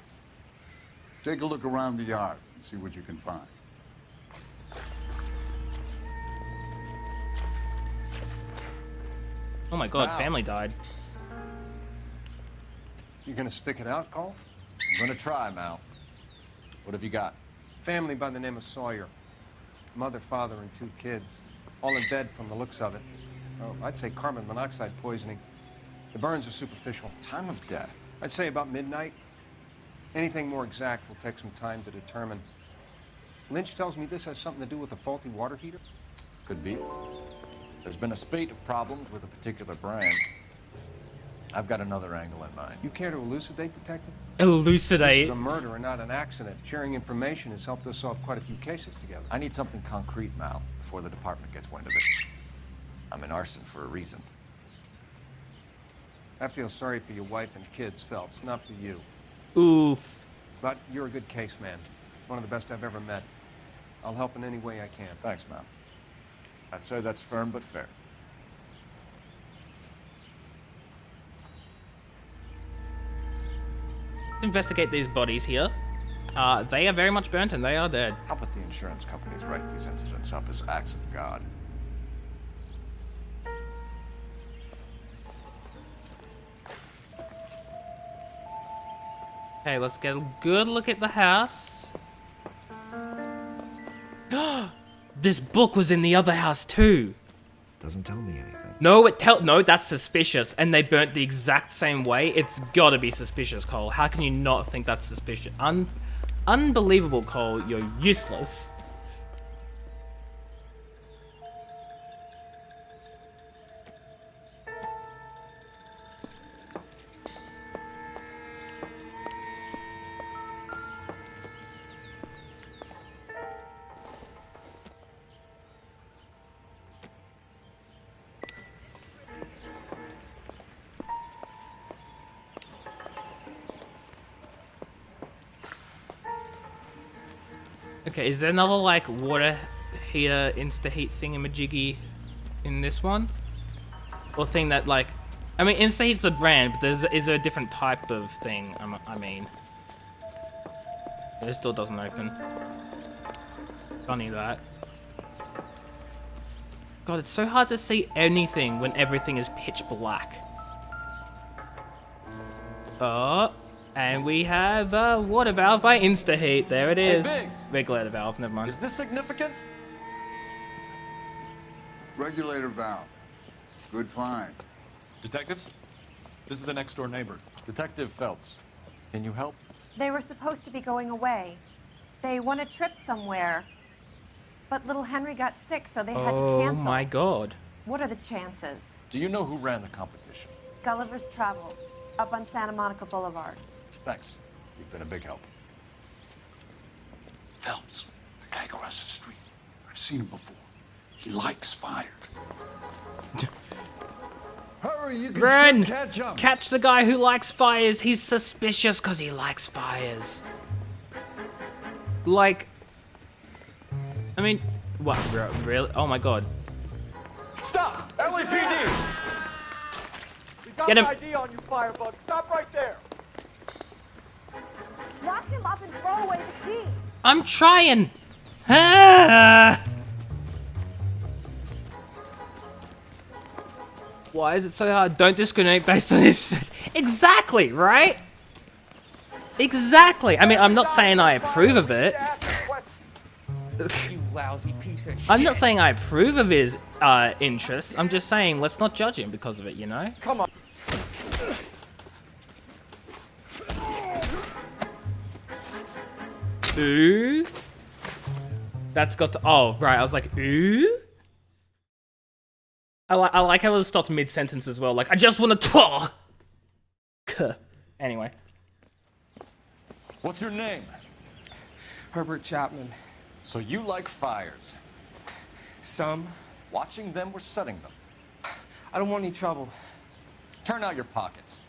Take a look around the yard and see what you can find. Oh my god, Wow. family died. You gonna stick it out, Cole? I'm gonna try, Mal. What have you got? Family by the name of Sawyer. Mother, father, and 2 kids. All in bed from the looks of it. Oh, I'd say carbon monoxide poisoning. The burns are superficial. Time of death? I'd say about midnight. Anything more exact will take some time to determine. Lynch tells me this has something to do with a faulty water heater. Could be. There's been a spate of problems with a particular brand. I've got another angle in mind. You care to elucidate, Detective? Elucidate? This is a murder and not an accident. Sharing information has helped us solve quite a few cases together. I need something concrete, Mal, before the department gets wind of it. I'm in arson for a reason. I feel sorry for your wife and kids, Phelps, not for you. Oof. But you're a good case man. One of the best I've ever met. I'll help in any way I can. Thanks, Mal. I'd say that's firm but fair. Investigate these bodies here. They are very much burnt and they are dead. How about the insurance companies write these incidents up as acts of God? Okay, let's get a good look at the house. This book was in the other house too. Doesn't tell me anything. No, that's suspicious. And they burnt the exact same way. It's gotta be suspicious, Cole. How can you not think that's suspicious? Unbelievable, Cole. You're useless. Okay, is there another, like, water heater insta-heat thingamajiggy in this one? Or thing that, like... I mean, insta-heat's a brand, but is there a different type of thing? I mean... It still doesn't open. Funny that. God, it's so hard to see anything when everything is pitch black. Oh... And we have a water valve by Instaheat. There it is. Hey, Biggs. Regulator valve, never mind. Is this significant? Regulator valve. Good find. Detectives, this is the next door neighbor. Detective Phelps, can you help? They were supposed to be going away. They won a trip somewhere. But little Henry got sick, so they had to cancel. Oh my god. What are the chances? Do you know who ran the competition? Gulliver's Travel, up on Santa Monica Boulevard. Thanks. You've been a big help. Phelps, the guy across the street. I've seen him before. He likes fire. Hurry, you can Run! still catch him! Catch the guy who likes fires. He's suspicious because he likes fires. Like... I mean... What? Really? Oh my god. Stop! LAPD! We got Get him. an ID on you, Firebug. Stop right there. Lock him up and throw away the key. I'm trying! Ah! Why is it so hard? Don't discriminate based on this. Exactly, right? Exactly. I mean, I'm not saying I approve of it. You lousy piece of shit. I'm not saying I approve of his interests. I'm just saying let's not judge him because of it, you know? Come on. Ooh. That's got to... Oh, right. I was like, ooh? I like how it was stopped mid-sentence as well. Like, I just want to... Anyway. What's your name? Herbert Chapman. So you like fires? Some. Watching them or setting them? I don't want any trouble. Turn out your pockets.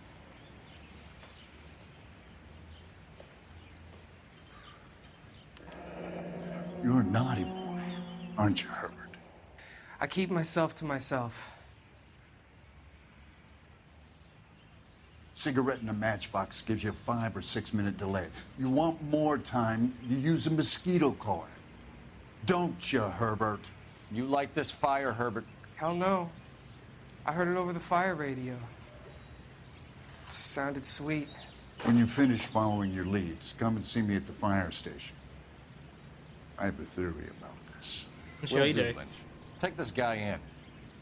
You're a naughty boy, aren't you, Herbert? I keep myself to myself. Cigarette in a matchbox gives you a 5 or 6 minute delay. You want more time, you use a mosquito coil. Don't you, Herbert? You like this fire, Herbert? Hell no. I heard it over the fire radio. Sounded sweet. When you finish following your leads, come and see me at the fire station. I have a theory about this. I'm sure you do. Lynch. Take this guy in.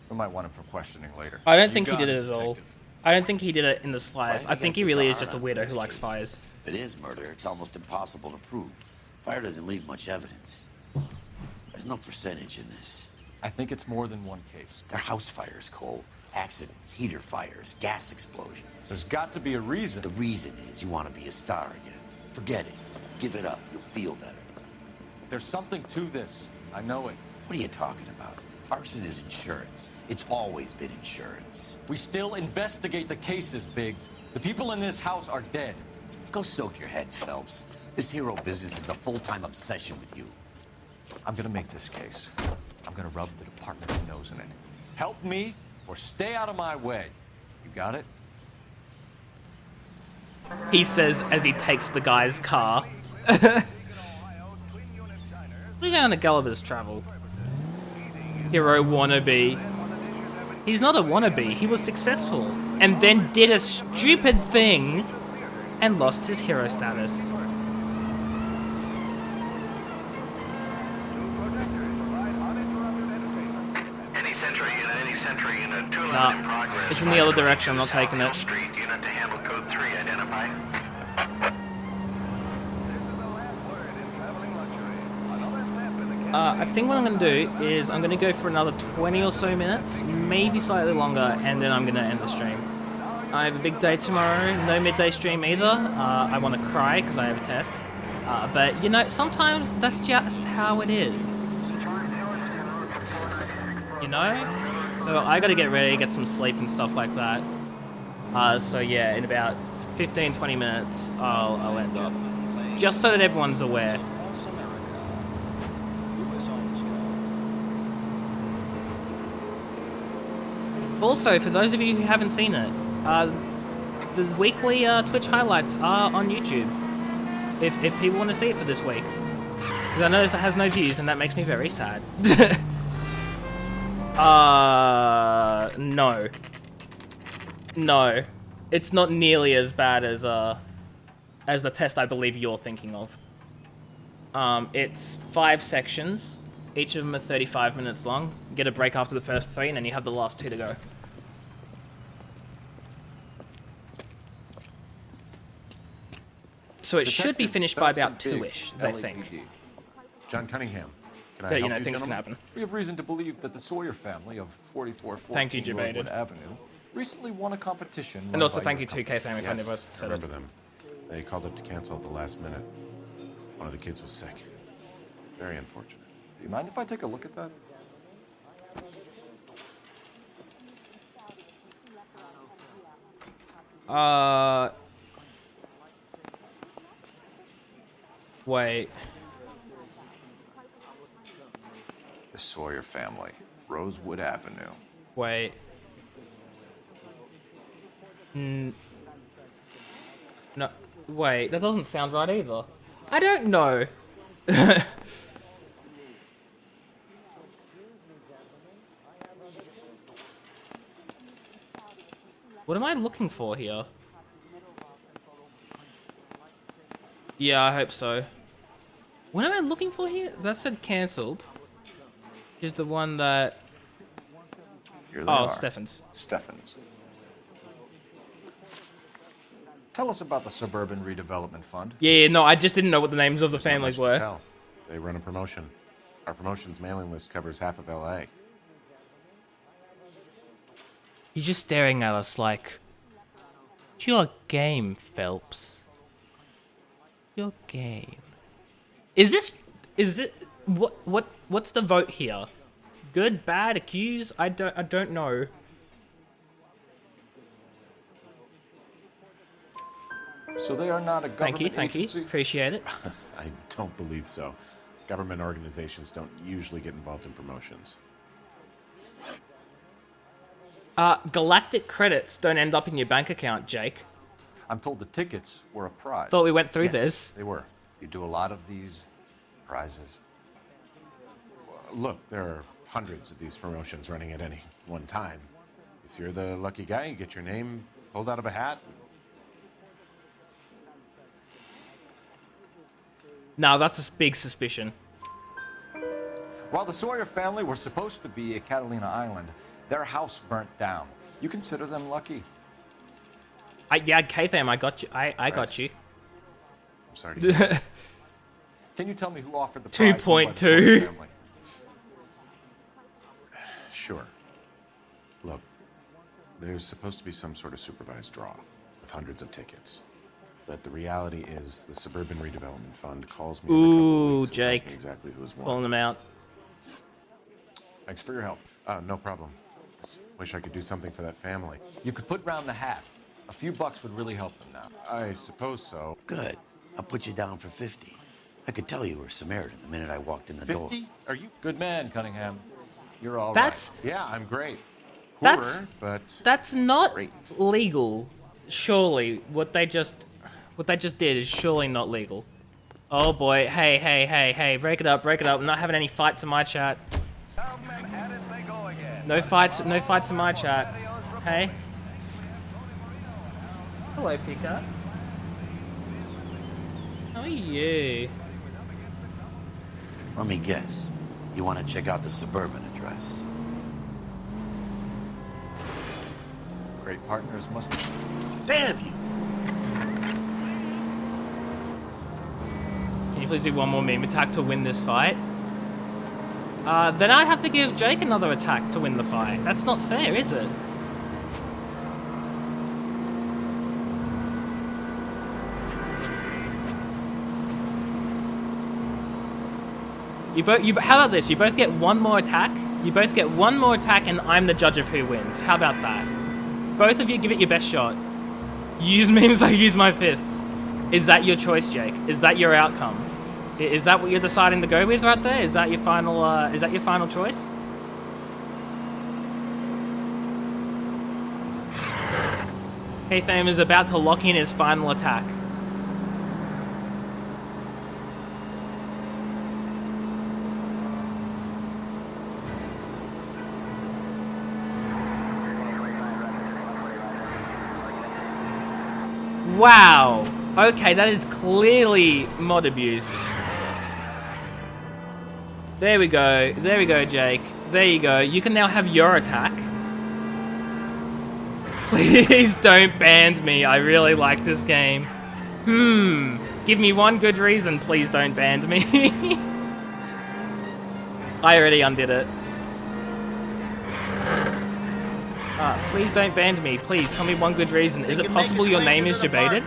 We might want him for questioning later. I don't think he did it at all. I don't think he did it in the slightest. I think he really is just a weirdo who likes fires. If it is murder, it's almost impossible to prove. Fire doesn't leave much evidence. There's no percentage in this. I think it's more than one case. They're house fires, Cole. Accidents, heater fires, gas explosions. There's got to be a reason. The reason is you want to be a star again. Forget it. Give it up. You'll feel better. There's something to this. I know it. What are you talking about? Arson is insurance. It's always been insurance. We still investigate the cases, Biggs. The people in this house are dead. Go soak your head, Phelps. This hero business is a full-time obsession with you. I'm gonna make this case. I'm gonna rub the department's nose in it. Help me or stay out of my way. You got it? He says as he takes the guy's car. We're going to Gulliver's Travel. Hero wannabe. He's not a wannabe. He was successful. And then did a stupid thing and lost his hero status. Any Sentry unit, 211 Nah, in progress. it's in the other direction. I'm not taking it. Street, unit to handle code 3, identify. I think what I'm going to do is I'm going to go for another 20 or so minutes, maybe slightly longer, and then I'm going to end the stream. I have a big day tomorrow, no midday stream either. I want to cry because I have a test. But, you know, sometimes that's just how it is. You know? So I got to get ready, get some sleep and stuff like that. So yeah, in about 15-20 minutes, I'll end up. Just so that everyone's aware. Also, for those of you who haven't seen it, the weekly Twitch highlights are on YouTube. If people want to see it for this week. Because I notice it has no views, and that makes me very sad. No. No. It's not nearly as bad as the test I believe you're thinking of. It's 5 sections. Each of them are 35 minutes long. Get a break after the first 3, and then you have the last 2 to go. So it should be finished by about 2-ish, I think. John Cunningham. Can I But, help you know, things can gentlemen? happen. We have reason to believe that the Sawyer family of 4414 Thank you, Jim Rosewood Aided. Avenue recently won a competition. And run also by thank your you, 2K Fame, if I Yes, never I said remember it. them. They called up to cancel at the last minute. One of the kids was sick. Very unfortunate. Do you mind if I take a look at that? Wait. The Sawyer family, Rosewood Avenue. Wait. No. Wait, that doesn't sound right either. I don't know. What am I looking for here? Yeah, I hope so. What am I looking for here? That said cancelled. Is the one that... Here they Oh, are. Steffens. Steffens. Tell us about the Suburban Redevelopment Fund. Yeah, no, I just didn't know what the names of the families Not much to were. tell. They run a promotion. Our promotion's mailing list covers half of LA. He's just staring at us like, it's your game, Phelps. Your game. Is it, what's the vote here? Good, bad, accused? I don't know. So they are not a government Thank you, agency? appreciate it. I don't believe so. Government organizations don't usually get involved in promotions. Galactic credits don't end up in your bank account, Jake. I'm told the tickets were a prize. Thought we went through Yes, this. They were. You do a lot of these prizes. Look, there are hundreds of these promotions running at any one time. If you're the lucky guy, you get your name pulled out of a hat. No, that's a big suspicion. While the Sawyer family were supposed to be at Catalina Island, their house burnt down. You consider them lucky? Yeah, K-Fam, I got you. I got you. I'm sorry to hear. Can you tell me who offered the prize? 2.2. Sure. Look, there's supposed to be some sort of supervised draw with hundreds of tickets. But the reality is the Suburban Redevelopment Fund calls me every couple of Ooh, weeks and tells Jake. me exactly who's won. Pulling them out. Thanks for your help. No problem. Wish I could do something for that family. You could put round the hat. A few bucks would really help them now. I suppose so. Good. I'll put you down for 50. I could tell you were Samaritan the minute I walked in the door. 50? Are you? Good man, Cunningham. You're all That's right. Yeah, I'm great. That's Poorer, but that's not great. legal. Surely, what they just did is surely not legal. Oh boy, hey, break it up. I'm not having any fights in my chat. No fights in my chat. Hey. Hello, Pika. How are you? Let me guess. You want to check out the Suburban address? Great partners must... Damn you! Can you please do one more meme attack to win this fight? Then I'd have to give Jake another attack to win the fight. That's not fair, is it? How about this? You both get one more attack. You both get one more attack, and I'm the judge of who wins. How about that? Both of you give it your best shot. You use memes, I use my fists. Is that your choice, Jake? Is that your outcome? Is that what you're deciding to go with right there? Is that your final? Is that your final choice? K-Fam is about to lock in his final attack. Wow. Okay, that is clearly mod abuse. There we go, Jake. There you go. You can now have your attack. Please don't ban me. I really like this game. Give me one good reason. Please don't ban me. I already undid it. Please don't ban me. Please tell me one good reason. Is it possible your name is debated?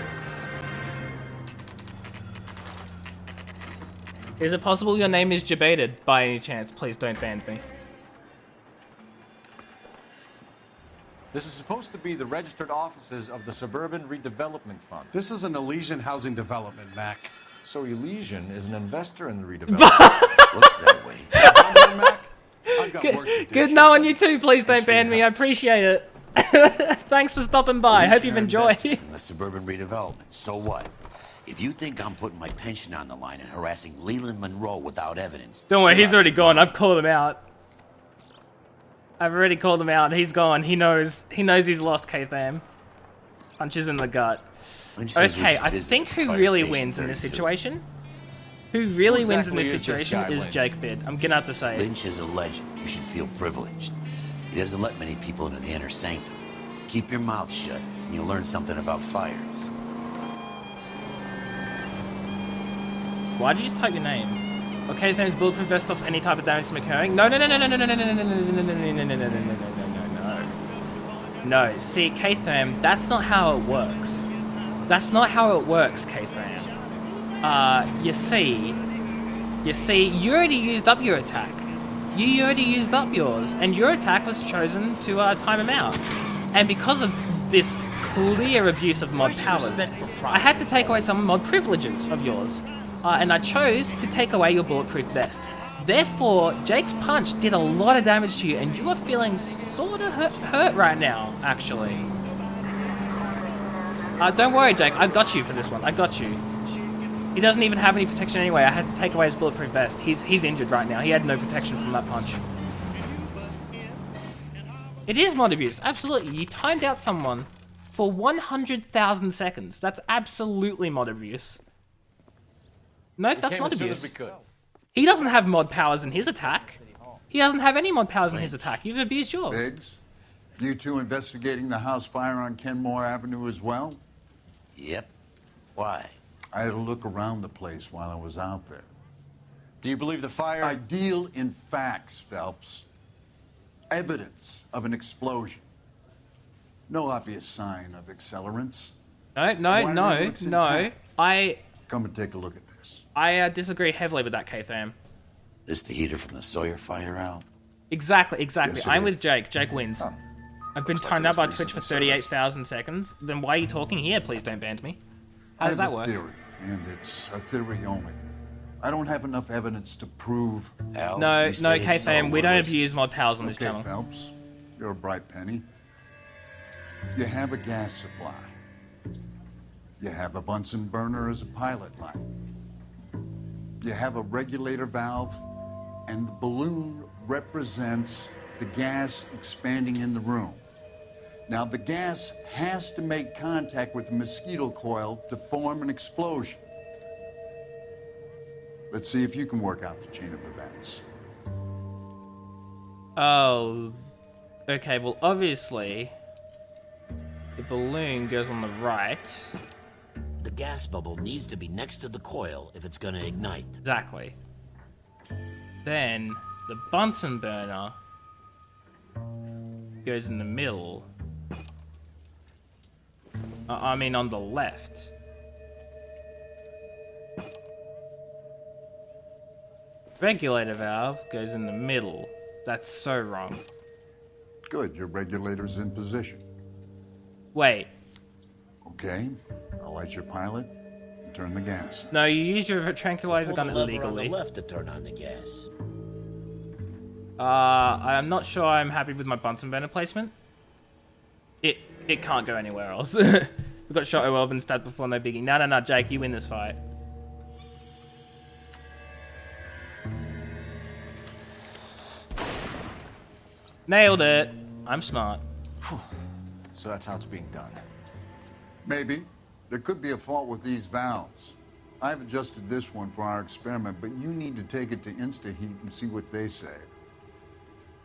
Is it possible your name is debated by any chance? Please don't ban me. This is supposed to be the registered offices of the Suburban Redevelopment Fund. This is an Elysian housing development, Mac. So Elysian is an investor in the redevelopment. Looks that way. Mac, I've got work to do. Good knowing you too. Please don't ban me. I appreciate it. Thanks for stopping by. I hope you've enjoyed. In the Suburban Redevelopment. So what? If you think I'm putting my pension on the line and harassing Leland Monroe without evidence... Don't worry, he's already gone. I've called him out. I've already called him out. He's gone. He knows he's lost, K-Fam. Punches in the gut. Okay, I think who really wins in this situation Who really Who wins in exactly this is this situation guy, is Lynch? Jake Bid. I'm gonna have to say. Lynch is a legend. You should feel privileged. He doesn't let many people into the inner sanctum. Keep your mouth shut, and you'll learn something about fires. Why did you just type your name? Okay, Thames bulletproof vest stops any type of damage from occurring. No, no, no, no, no, no, no, no, no, no, no, no, no, no, no, no, no, no, no. No, see, K-Tham, that's not how it works. That's not how it works, K-Tham. You see, you already used up your attack. You already used up yours, and your attack was chosen to time him out. And because of this clear abuse of mod powers, I had to take away some mod privileges of yours. And I chose to take away your bulletproof vest. Therefore, Jake's punch did a lot of damage to you, and you are feeling sort of hurt right now, actually. Don't worry, Jake. I've got you for this one. I got you. He doesn't even have any protection anyway. I had to take away his bulletproof vest. He's injured right now. He had no protection from that punch. It is mod abuse. Absolutely. You timed out someone for 100,000 seconds. That's absolutely mod abuse. No, that's mod abuse. He doesn't have mod powers in his attack. He doesn't have any mod powers in his attack. You've abused yours. Biggs, you two investigating the house fire on Kenmore Avenue as well? Yep. Why? I had a look around the place while I was out there. Do you believe the fire? I deal in facts, Phelps. Evidence of an explosion. No obvious sign of accelerants. No. Come and take a look at this. I disagree heavily with that, K-Tham. This the heater from the Sawyer fire, Al? Exactly. Yes, I'm it with is. Jake. Jake wins. I've been timed out by Twitch for 38,000 seconds. Then why are you talking here? Please don't ban me. How does that work? I have a theory, and it's a theory only. I don't have enough evidence to prove. Al, No, K-Tham, we don't abuse mod powers on this channel. Phelps, you're a bright penny. You have a gas supply. You have a Bunsen burner as a pilot light. You have a regulator valve, and the balloon represents the gas expanding in the room. Now, the gas has to make contact with the mosquito coil to form an explosion. Let's see if you can work out the chain of events. Oh, okay, well, obviously, the balloon goes on the right. The gas bubble needs to be next to the coil if it's gonna ignite. Exactly. Then, the Bunsen burner goes in the middle. I mean, on the left. Regulator valve goes in the middle. That's so wrong. Good, your regulator's in position. Wait. Okay, I'll light your pilot and turn the gas. No, you use your tranquilizer Pull gun the lever illegally. on the left to turn on the gas. I'm not sure I'm happy with my Bunsen burner placement. It can't go anywhere else. We've got shot well been stabbed before, no biggie. No, Jake, you win this fight. Nailed it. I'm smart. So that's how it's being done. Maybe. There could be a fault with these valves. I've adjusted this one for our experiment, but you need to take it to InstaHeat and see what they say.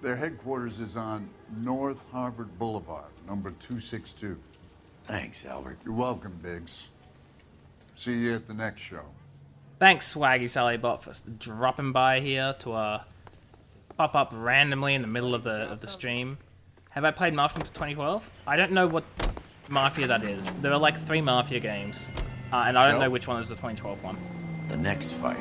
Their headquarters is on North Harvard Boulevard, number 262. Thanks, Albert. You're welcome, Biggs. See you at the next show. Thanks, Swaggy Sally Bot, for dropping by here to pop up randomly in the middle of the stream. Have I played Mafia for 2012? I don't know what Mafia that is. There are like 3 Mafia games, and I don't know which one is the 2012 one. The next fire.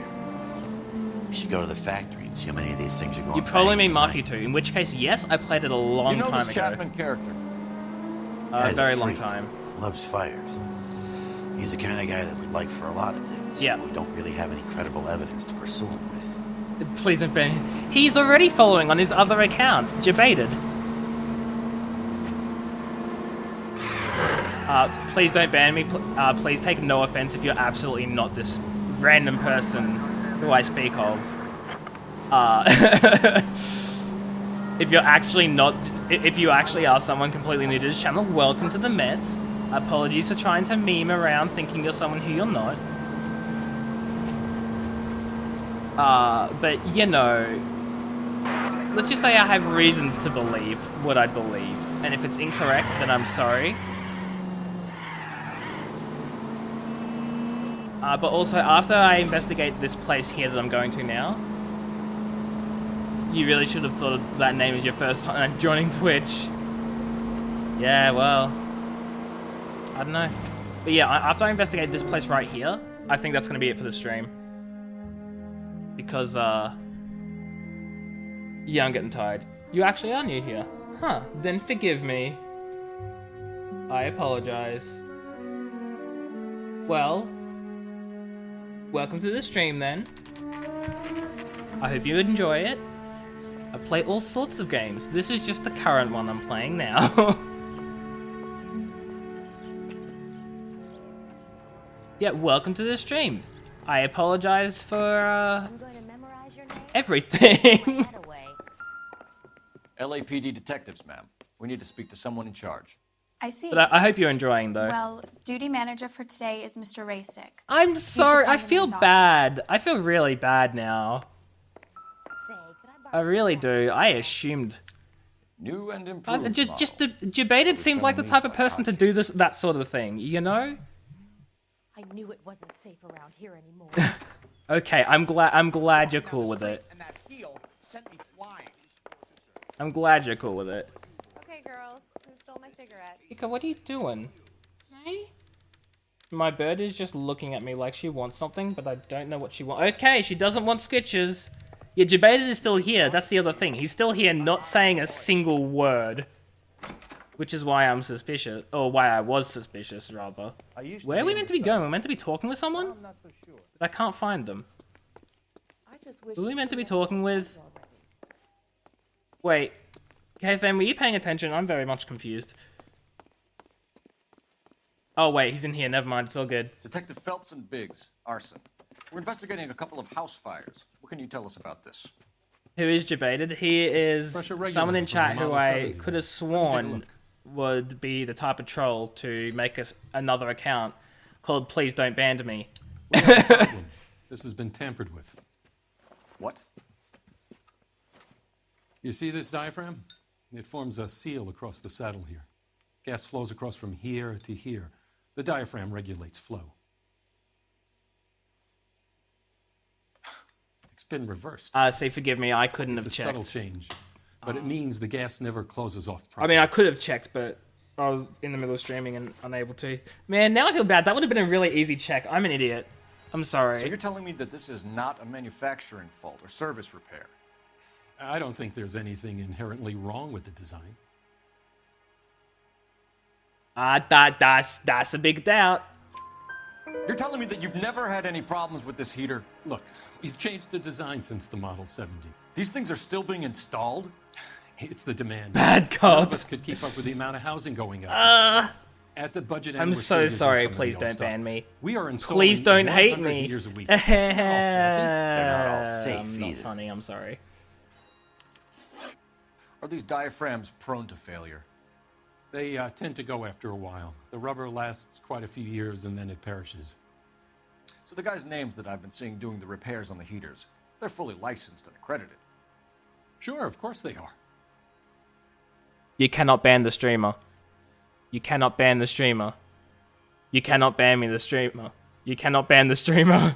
We should go to the factory and see how many of these things are going. You probably mean Mafia 2, in which case, yes, I played it a long time ago. You know this Chapman character? A very long time. Loves fires. He's the kind of guy that we'd like for a lot of things. Yeah. We don't really have any credible evidence to pursue him with. Please don't ban him. He's already following on his other account. Debated. Please don't ban me. Please take no offense if you're absolutely not this random person who I speak of. If you're actually not, if you actually are someone completely new to this channel, welcome to the mess. Apologies for trying to meme around thinking you're someone who you're not. But you know, let's just say I have reasons to believe what I believe, and if it's incorrect, then I'm sorry. But also, after I investigate this place here that I'm going to now, you really should have thought of that name as your first time joining Twitch. Yeah, well, I don't know. But yeah, after I investigate this place right here, I think that's going to be it for the stream. Because, yeah, I'm getting tired. You actually are new here. Huh, then forgive me. I apologize. Well, welcome to the stream then. I hope you enjoy it. I play all sorts of games. This is just the current one I'm playing now. Yeah, welcome to the stream. I apologize for, everything. LAPD detectives, ma'am. We need to speak to someone in charge. I see. But I hope you're enjoying, though. Well, duty manager for today is Mr. Rasick. I'm sorry. I feel bad. I feel really bad now. I really do. I assumed. New and improved. Jebaited seemed like the type of person to do that sort of thing, you know? I knew it wasn't safe around here anymore. Okay, I'm glad you're cool with it. And that heel sent me flying. I'm glad you're cool with it. Okay, girls, who stole my cigarettes? Ika, what are you doing? Hey? My bird is just looking at me like she wants something, but I don't know what she wants. Okay, she doesn't want sketches. Yeah, Jebaited is still here. That's the other thing. He's still here not saying a single word. Which is why I'm suspicious. Or why I was suspicious, rather. Where are we meant to be going? We're meant to be talking with someone? I'm not so sure. But I can't find them. I just wish Who are we meant to be talking with? Wait. Okay, then, were you paying attention? I'm very much confused. Oh, wait, he's in here. Never mind. It's all good. Detective Phelps and Biggs, Arson. We're investigating a couple of house fires. What can you tell us about this? Who is Jebaited? He is someone in chat who I could have sworn would be the type of troll to make us another account called Please Don't Ban Me. This has been tampered with. What? You see this diaphragm? It forms a seal across the saddle here. Gas flows across from here to here. The diaphragm regulates flow. It's been reversed. See, forgive me, I couldn't have It's a checked. subtle change, but it means the gas never closes off I properly. mean, I could have checked, but I was in the middle of streaming and unable to. Man, now I feel bad. That would have been a really easy check. I'm an idiot. I'm sorry. So you're telling me that this is not a manufacturing fault or service repair? I don't think there's anything inherently wrong with the design. That's a big doubt. You're telling me that you've never had any problems with this heater? Look, we've changed the design since the Model 70. These things are still being installed? It's the demand. Bad None cop. of us could keep up with the amount of housing going up. At the budget end, I'm we're still so using sorry. some of the Please old don't stuff. ban me. We are installing Please don't hate 100 me. heaters a week. They're not all safe I'm not either. funny. I'm sorry. Are these diaphragms prone to failure? They tend to go after a while. The rubber lasts quite a few years and then it perishes. So the guys' names that I've been seeing doing the repairs on the heaters, they're fully licensed and accredited. Sure, of course they are. You cannot ban the streamer. You cannot ban the streamer. You cannot ban me, the streamer. You cannot ban the streamer.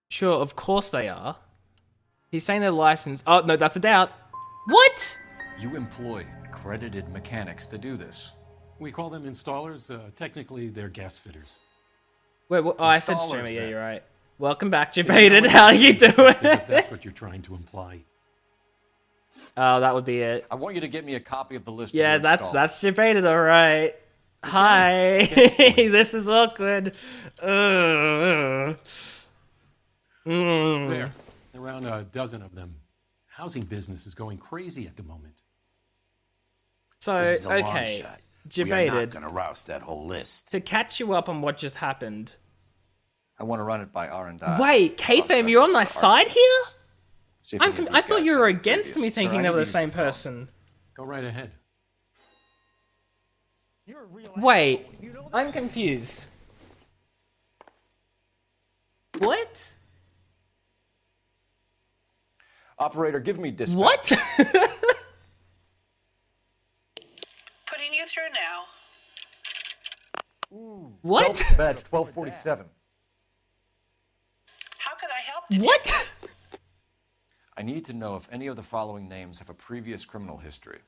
Sure, of course they are. He's saying they're licensed. Oh, no, that's a doubt. What? You employ accredited mechanics to do this. We call them installers. Technically, they're gas fitters. Wait, oh, I said Installers, streamer. Yeah, then. you're right. Welcome back, Jebaited. How you doing? If that's what you're trying to imply. Oh, that would be it. I want you to get me a copy of the list. Yeah, of your that's Jebaited, all right. Hi. This is awkward. There. Around a dozen of them. Housing business is going crazy at the moment. So, This is a long okay. shot. We are not Jebaited. going to roust that whole list. To catch you up on what just happened. I want to run it by R&I. Wait, K-Fam, you're on my side here? See if any of I these thought guys you were have against me previous- Sir, I thinking they need were to the use same the phone. person. Go right ahead. Wait, I'm confused. What? Operator, give me dispatch. What? Putting you through now. What? Phelps badge 1247. How could I help you? What? I need to know if any of the following names have a previous criminal history.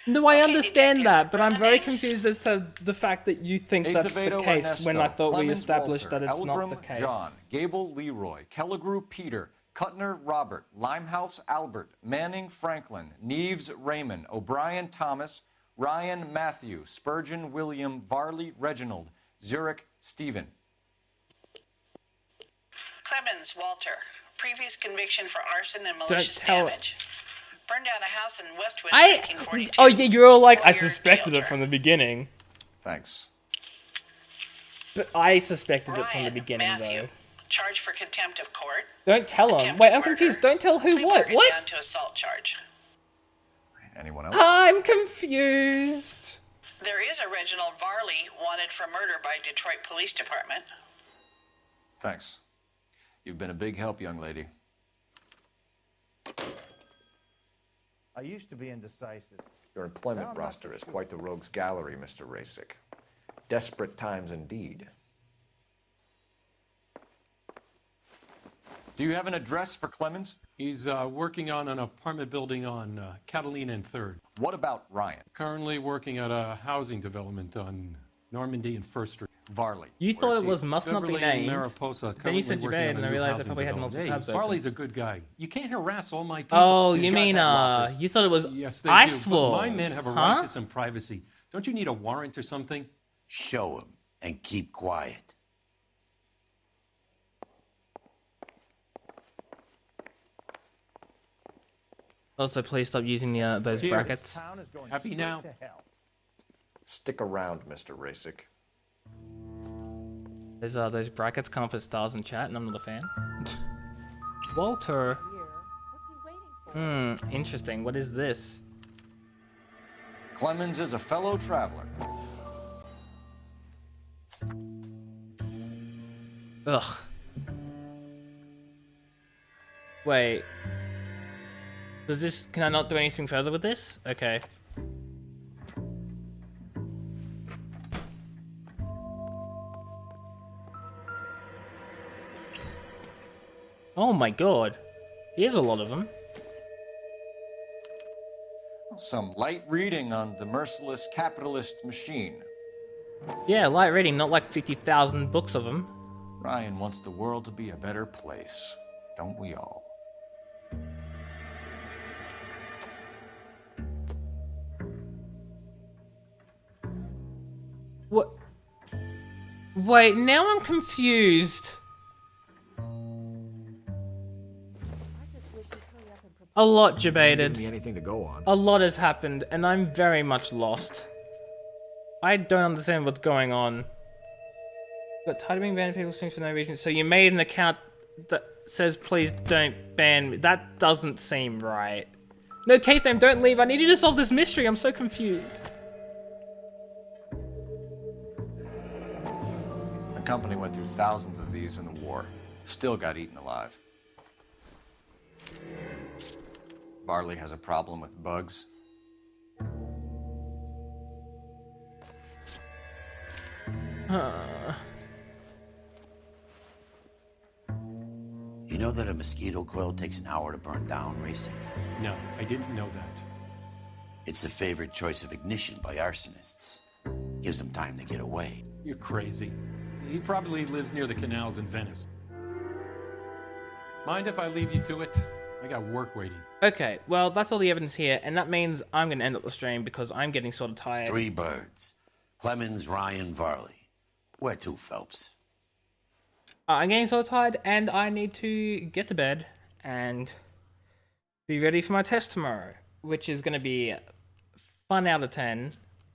No, I understand that, but I'm very confused as to the fact that you think that's the Acevedo case Ernesto, when I thought we Clemens established Walter, that it's not Elgrim the case. John, Gable Leroy, Kelligrew Peter, Kuttner Robert, Limehouse Albert, Manning Franklin, Neves Raymond, O'Brien Thomas, Ryan Matthew, Spurgeon William, Varley Reginald, Zurich Stephen. Clemens Walter. Previous conviction for arson and Don't malicious tell- damage. Burned down a house in Westwood in 1942. Oh yeah, you're all like, I suspected it from the beginning. Thanks. But I suspected it from the Ryan beginning, Matthew. though. Charged for contempt of court. Don't tell him. Attempt Wait, of I'm murder. confused. Don't tell who Plea what? bargain What? Down to assault charge. Anyone else? I'm confused. There is a Reginald Varley wanted for murder by Detroit Police Department. Thanks. You've been a big help, young lady. I used to be indecisive. Your employment roster is quite the rogues gallery, Mr. Rasick. Desperate times indeed. Do you have an address for Clemens? He's working on an apartment building on Catalina and 3rd. What about Ryan? Currently working at a housing development on Normandy and 1st Street. Varley. You thought it was must not be Beverly and named. Mariposa, Then you said currently working Jabade, on and a I new realized I housing probably had development. multiple tabs Hey, open. Farley's a good guy. You can't harass all my people. Oh, These you guys mean, have lockers. you thought it was Yes, they Ice do, but Wall. my men have a Huh? right to some privacy. Don't you need a warrant or something? Show him and keep quiet. Also, please stop using the those Here. brackets. Happy now? Stick around, Mr. Rasick. Those brackets come up as stars in chat, and I'm not a fan. Walter. Interesting. What is this? Clemens is a fellow traveler. Ugh. Wait. Does this... Can I not do anything further with this? Okay. Oh my god. Here's a lot of them. Some light reading on the merciless capitalist machine. Yeah, light reading, not like 50,000 books of them. Ryan wants the world to be a better place, don't we all? What? Wait, now I'm confused. A lot debated. Give me anything to go on. A lot has happened, and I'm very much lost. I don't understand what's going on. Got tired of being banned people's things for no reason. So you made an account that says please don't ban me. That doesn't seem right. No, K-Fam, don't leave. I need you to solve this mystery. I'm so confused. The company went through thousands of these in the war. Still got eaten alive. Varley has a problem with bugs. You know that a mosquito coil takes an hour to burn down, Rasick? No, I didn't know that. It's the favorite choice of ignition by arsonists. Gives them time to get away. You're crazy. He probably lives near the canals in Venice. Mind if I leave you to it? I got work waiting. Okay, well, that's all the evidence here, and that means I'm going to end up the stream because I'm getting sort of tired. 3 birds. Clemens, Ryan, Varley. Where to, Phelps? I'm getting so tired, and I need to get to bed and be ready for my test tomorrow, which is going to be fun out of 10.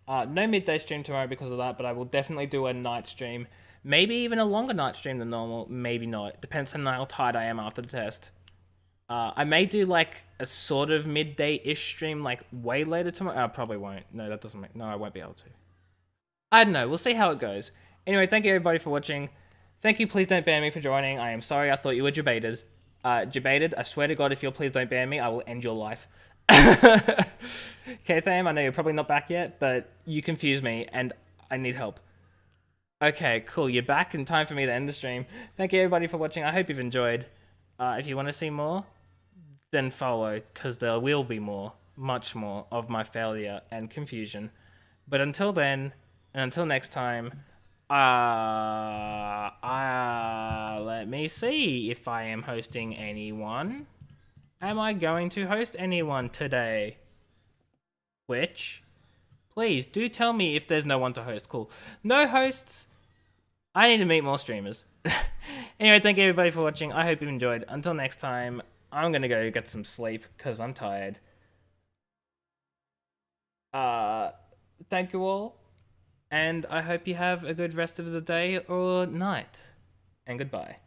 No midday stream tomorrow because of that, but I will definitely do a night stream. Maybe even a longer night stream than normal, maybe not. Depends on how tired I am after the test. I may do like a sort of midday-ish stream like way later tomorrow. I probably won't. No, that doesn't make... No, I won't be able to. I don't know. We'll see how it goes. Anyway, thank you everybody for watching. Thank you, please don't ban me for joining. I am sorry, I thought you were debated. Debated, I swear to God, if you'll please don't ban me, I will end your life. Okay, Tham, I know you're probably not back yet, but you confuse me, and I need help. Okay, cool, you're back in time for me to end the stream. Thank you, everybody, for watching. I hope you've enjoyed. If you want to see more, then follow, because there will be more, much more, of my failure and confusion. But until then, and until next time, let me see if I am hosting anyone. Am I going to host anyone today? Which? Please, do tell me if there's no one to host. Cool. No hosts. I need to meet more streamers. Anyway, thank you everybody for watching. I hope you enjoyed. Until next time, I'm gonna go get some sleep, because I'm tired. Thank you all. And I hope you have a good rest of the day or night. And goodbye.